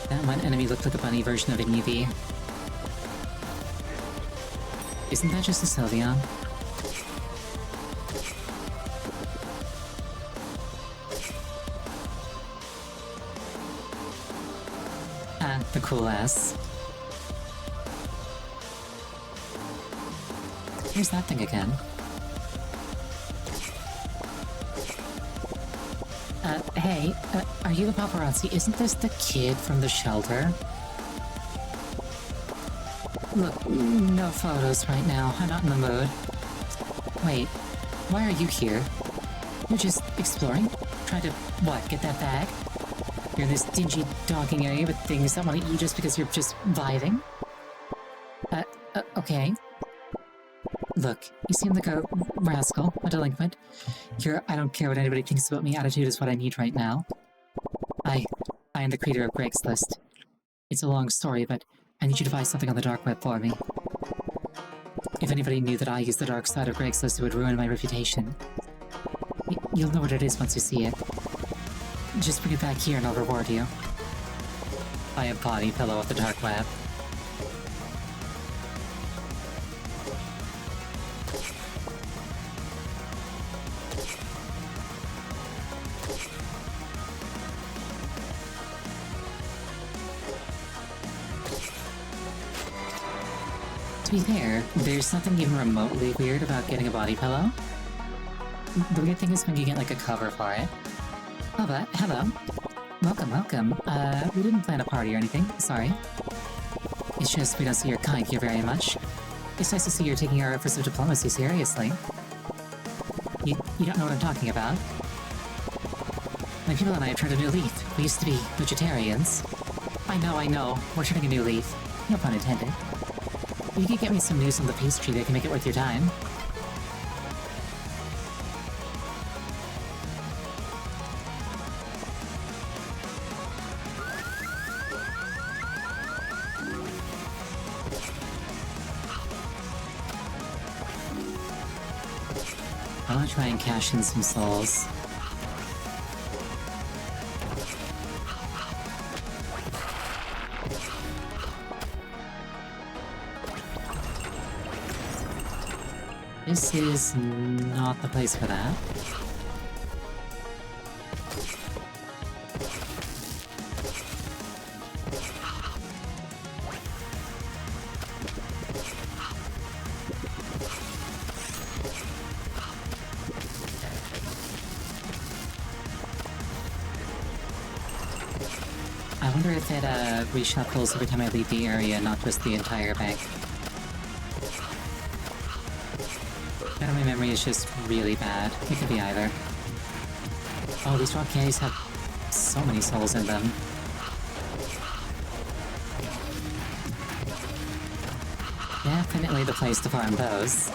Speaker 1: That one enemy looked like a bunny version of an EV. Isn't that just a Sylveon? Ah, the cool ass. Here's that thing again. Hey, are you the paparazzi? Isn't this the kid from the shelter? Look, no photos right now. I'm not in the mood. Wait, why are you here? You're just exploring? Trying to, what, get that bag? You're in this dingy docking area with things that want to eat you just because you're just vibing? Okay. Look, you seem like a rascal, a delinquent. Your I don't care what anybody thinks about me attitude is what I need right now. I am the creator of Greg's List. It's a long story, but I need you to buy something on the dark web for me. If anybody knew that I use the dark side of Greg's List, it would ruin my reputation. You'll know what it is once you see it. Just bring it back here and I'll reward you. Buy a body pillow off the dark web. To be fair, there's nothing even remotely weird about getting a body pillow. The weird thing is when you get like a cover for it. Oh, but hello. Welcome. We didn't plan a party or anything, sorry. It's just we don't see your kind here very much. It's nice to see you're taking our efforts of diplomacy seriously. You don't know what I'm talking about. My people and I have turned a new leaf. We used to be vegetarians. I know. We're turning a new leaf. No pun intended. If you could get me some news on the pastry that can make it worth your time. I want to try and cash in some souls. This is not the place for that. I wonder if it reshuffles every time I leave the area, not just the entire bank. Better my memory is just really bad. It could be either. Oh, these rock candies have so many souls in them. Definitely the place to farm those.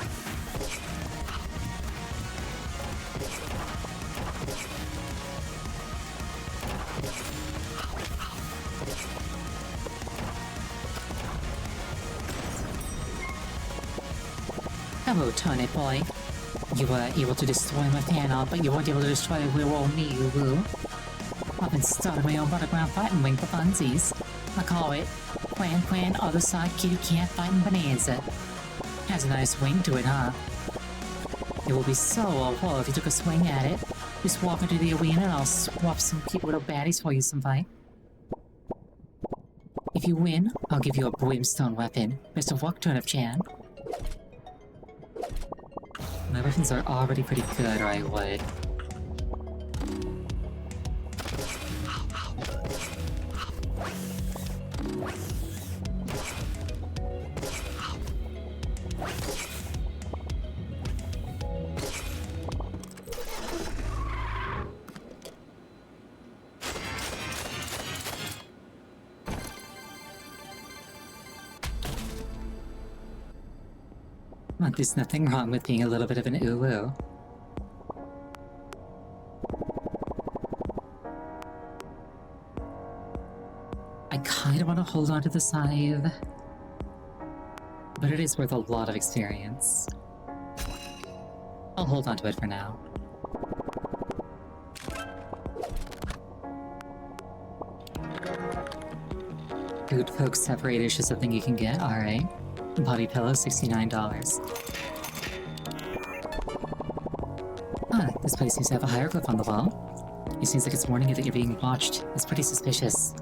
Speaker 1: Hello, Turnip Boy. You were able to destroy my fan art, but you weren't able to destroy little old me, Ulu. I've been starting my own battleground fighting wing for funsies. I call it Quan Other Side Kitty Cat Fighting Bonanza. Has a nice swing to it, huh? It will be so awful if you took a swing at it. Just walk into the arena and I'll swap some cute little baddies for you some fight. If you win, I'll give you a brimstone weapon. Best of luck, Turnip-chan. My weapons are already pretty good, or I would. But there's nothing wrong with being a little bit of an Ulu. I kinda wanna hold on to the scythe, but it is worth a lot of experience. I'll hold on to it for now. Food folk separator is just a thing you can get, alright. Body pillow, $69. Ah, this place seems to have a hieroglyph on the wall. It seems like it's warning you that you're being watched. It's pretty suspicious.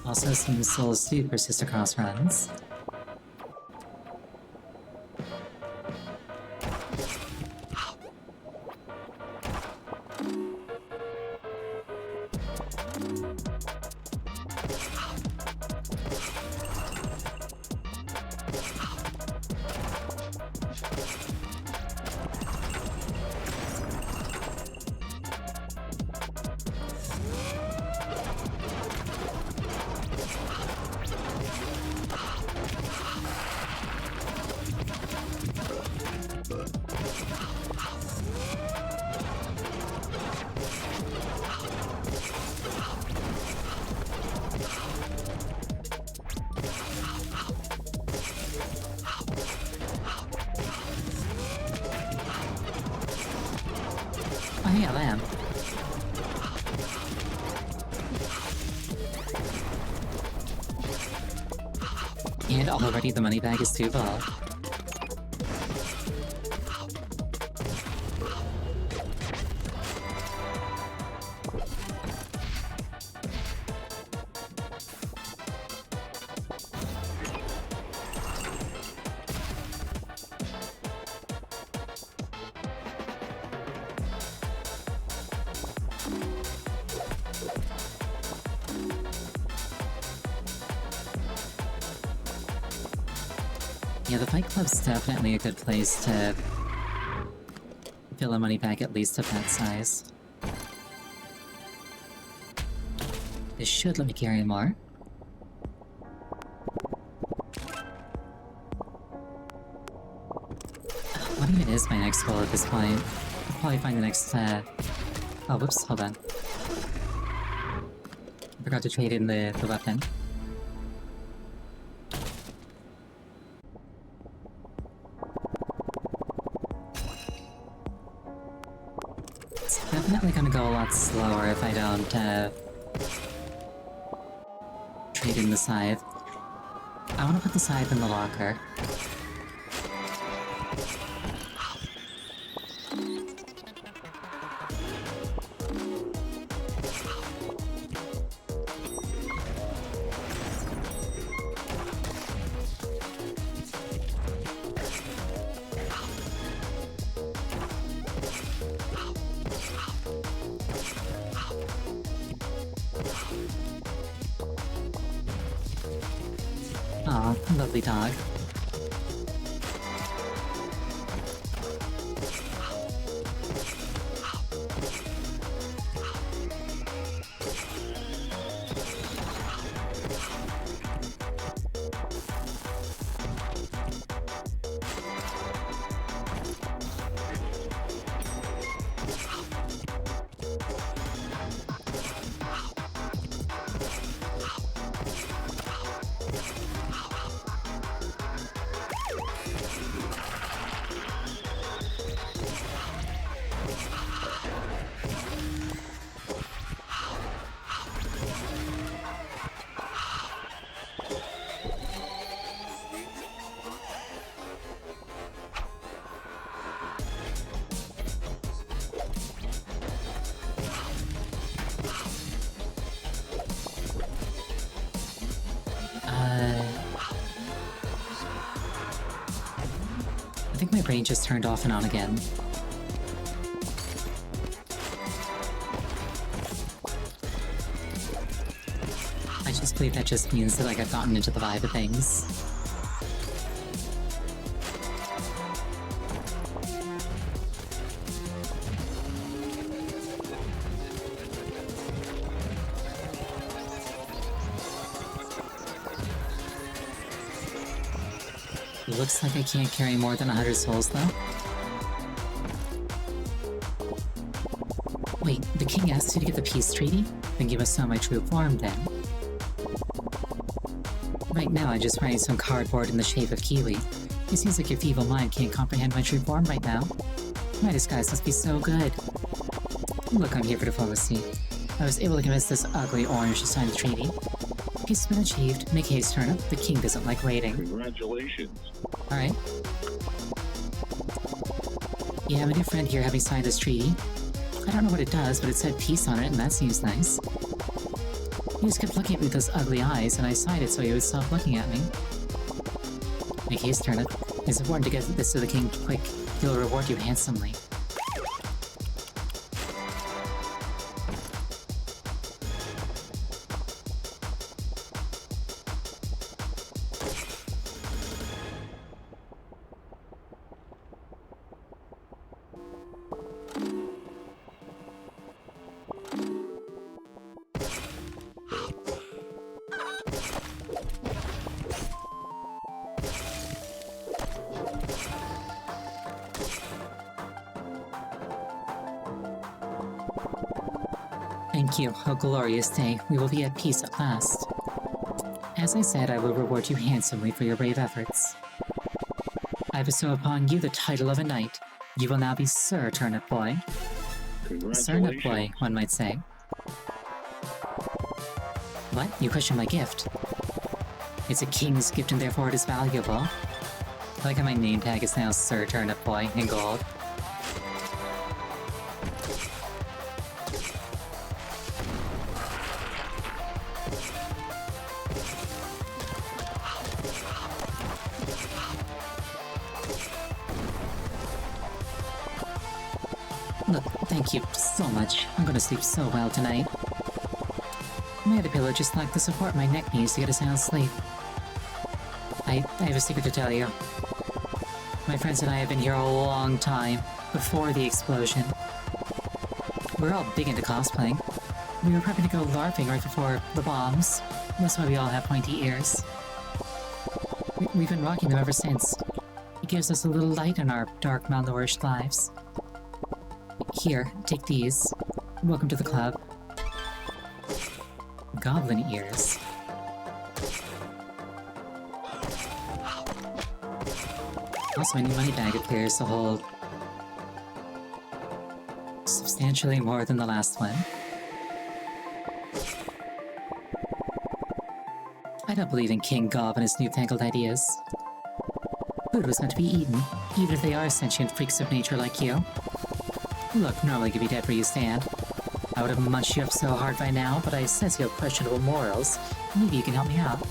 Speaker 1: Also seems Soul Soup or Sister Cross runs. Oh hey, I am. And already the money bag is too full. Yeah, the Fight Club's definitely a good place to fill a money bag at least of that size. This should let me carry more. What even is my next goal at this point? I'll probably find the next, Oh, whoops, hold on. I forgot to trade in the weapon. It's definitely gonna go a lot slower if I don't, trade in the scythe. I wanna put the scythe in the locker. Aw, lovely dog. My brain just turned off and on again. I just believe that just means that I've gotten into the vibe of things. Looks like I can't carry more than 100 souls, though. Wait, the king asked you to get the peace treaty? Then you must know my true form, then. Right now, I'm just wearing some cardboard in the shape of kiwi. It seems like your feeble mind can't comprehend my true form right now. My disguise must be so good. Look, I'm here for diplomacy. I was able to convince this ugly orange to sign the treaty. Peace has been achieved. Make haste, Turnip. The king doesn't like waiting.
Speaker 3: Congratulations.
Speaker 1: Alright. You have a new friend here having signed this treaty. I don't know what it does, but it said peace on it, and that seems nice. He just kept looking at me with those ugly eyes, and I signed it so he would stop looking at me. Make haste, Turnip. It's important to get this to the king quick. He'll reward you handsomely. Thank you. A glorious day. We will be at peace at last. As I said, I will reward you handsomely for your brave efforts. I bestow upon you the title of a knight. You will now be Sir Turnip Boy. Turnip Boy, one might say. What? You question my gift? It's a king's gift and therefore it is valuable. I like how my name tag is now Sir Turnip Boy in gold. Look, thank you so much. I'm gonna sleep so well tonight. My other pillow just lacked the support my neck needs to get a sound sleep. I have a secret to tell you. My friends and I have been here a long time, before the explosion. We're all big into cosplaying. We were prepping to go LARPing right before the bombs. That's why we all have pointy ears. We've been rocking them ever since. It gives us a little light in our dark, malnourished lives. Here, take these. Welcome to the club. Goblin ears. Also, a new money bag appears to hold substantially more than the last one. I don't believe in King Gob and his newfangled ideas. Food was meant to be eaten, even if they are sentient freaks of nature like you. Look, normally you'd be dead where you stand. I would have munched you up so hard by now, but I sense you have questionable morals. Maybe you can help me out.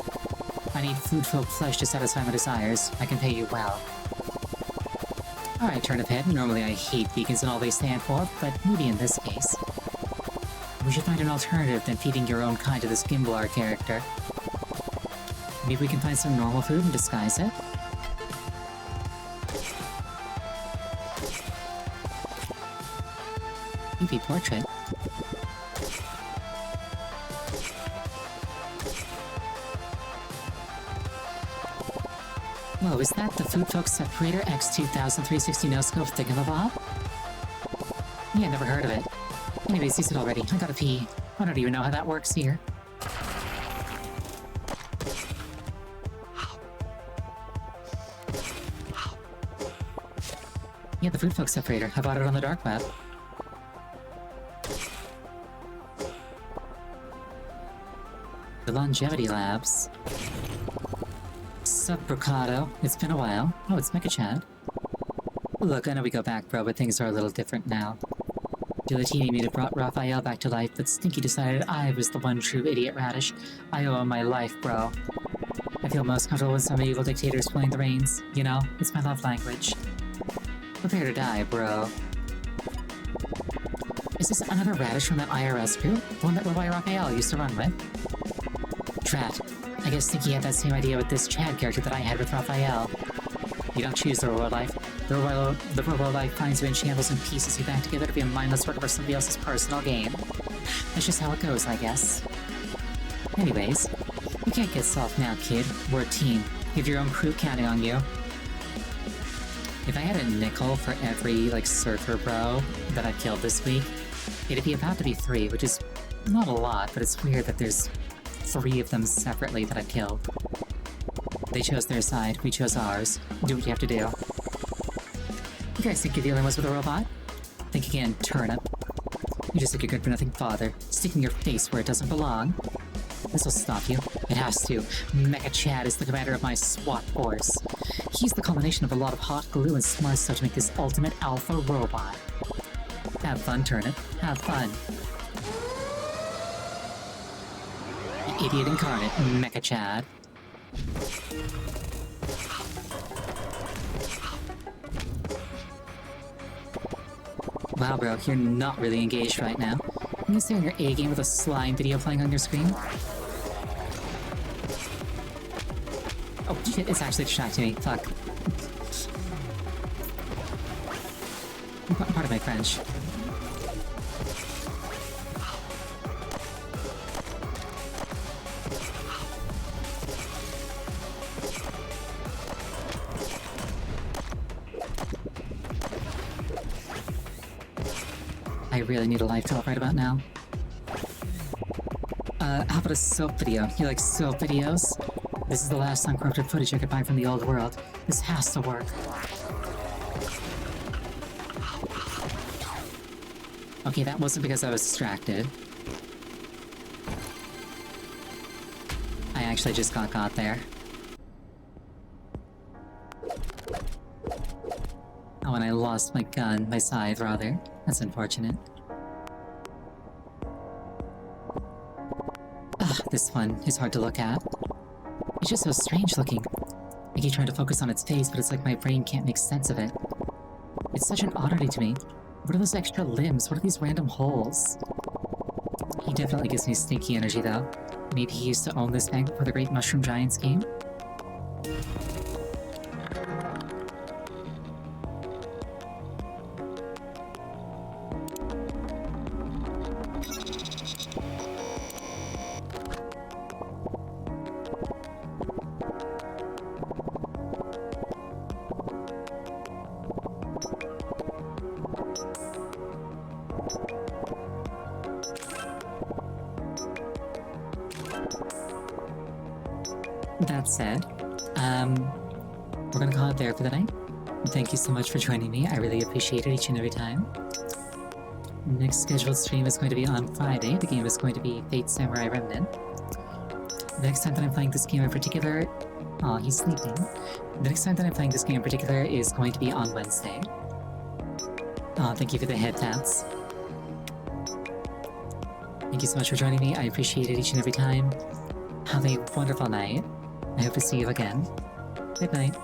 Speaker 1: I need food-filled flesh to satisfy my desires. I can pay you well. Alright, Turnip Head. Normally I hate vegans and all they stand for, but maybe in this case. We should find an alternative than feeding your own kind to this Gimblar character. Maybe we can find some normal food and disguise it? Creepy portrait. Whoa, is that the Food Folk Separator X2360 no-scope thingamabob? Yeah, never heard of it. Anyways, use it already. I gotta pee. I don't even know how that works here. Yeah, the Food Folk Separator. I bought it on the dark web. The Longevity Labs. Sup, Brocado? It's been a while. Oh, it's Mecha Chad. Look, I know we go back, bro, but things are a little different now. Gelatini may have brought Raphael back to life, but Stinky decided I was the one true idiot radish. I owe him my life, bro. I feel most comfortable when some evil dictator is pulling the reins. You know, it's my love language. Prepare to die, bro. Is this another radish from that IRS crew? The one that Rabbi Raphael used to run with? Drat. I guess Stinky had that same idea with this Chad character that I had with Raphael. You don't choose the real world life. The real world life finds you in shambles and pieces you back together to be a mindless work for somebody else's personal gain. That's just how it goes, I guess. Anyways, you can't get soft now, kid. We're a team. You have your own crew counting on you. If I had a nickel for every, surfer bro that I've killed this week, it'd be about to be 3, which is not a lot, but it's weird that there's 3 of them separately that I've killed. They chose their side, we chose ours. Do what you have to do. You guys think you're the only ones with a robot? Think again, Turnip. You just like your good-for-nothing father, sticking your face where it doesn't belong. This'll stop you. It has to. Mecha Chad is the commander of my SWAT force. He's the culmination of a lot of hot glue and smart stuff to make this ultimate alpha robot. Have fun, Turnip. Have fun. The idiot incarnate, Mecha Chad. Wow, bro, you're not really engaged right now. Can you stay on your A game with a slime video playing on your screen? Oh shit, it's actually distracting me. Fuck. Pardon my French. I really need a life to help right about now. How about a soap video? You like soap videos? This is the last uncorrupted footage I could find from the old world. This has to work. Okay, that wasn't because I was distracted. I actually just got caught there. Oh, and I lost my gun, my scythe, rather. That's unfortunate. Ugh, this one is hard to look at. It's just so strange looking. I keep trying to focus on its face, but it's like my brain can't make sense of it. It's such an oddity to me. What are those extra limbs? What are these random holes? He definitely gives me stinky energy, though. Maybe he used to own this bank before the Great Mushroom Giants game? That said, we're gonna call it there for the night. Thank you so much for joining me. I really appreciate it each and every time. Next scheduled stream is going to be on Friday. The game is going to be Fate Samurai Remnant. The next time that I'm playing this game in particular... Aw, he's sleeping. The next time that I'm playing this game in particular is going to be on Wednesday. Aw, thank you for the head taps. Thank you so much for joining me. I appreciate it each and every time. Have a wonderful night. I hope to see you again. Good night.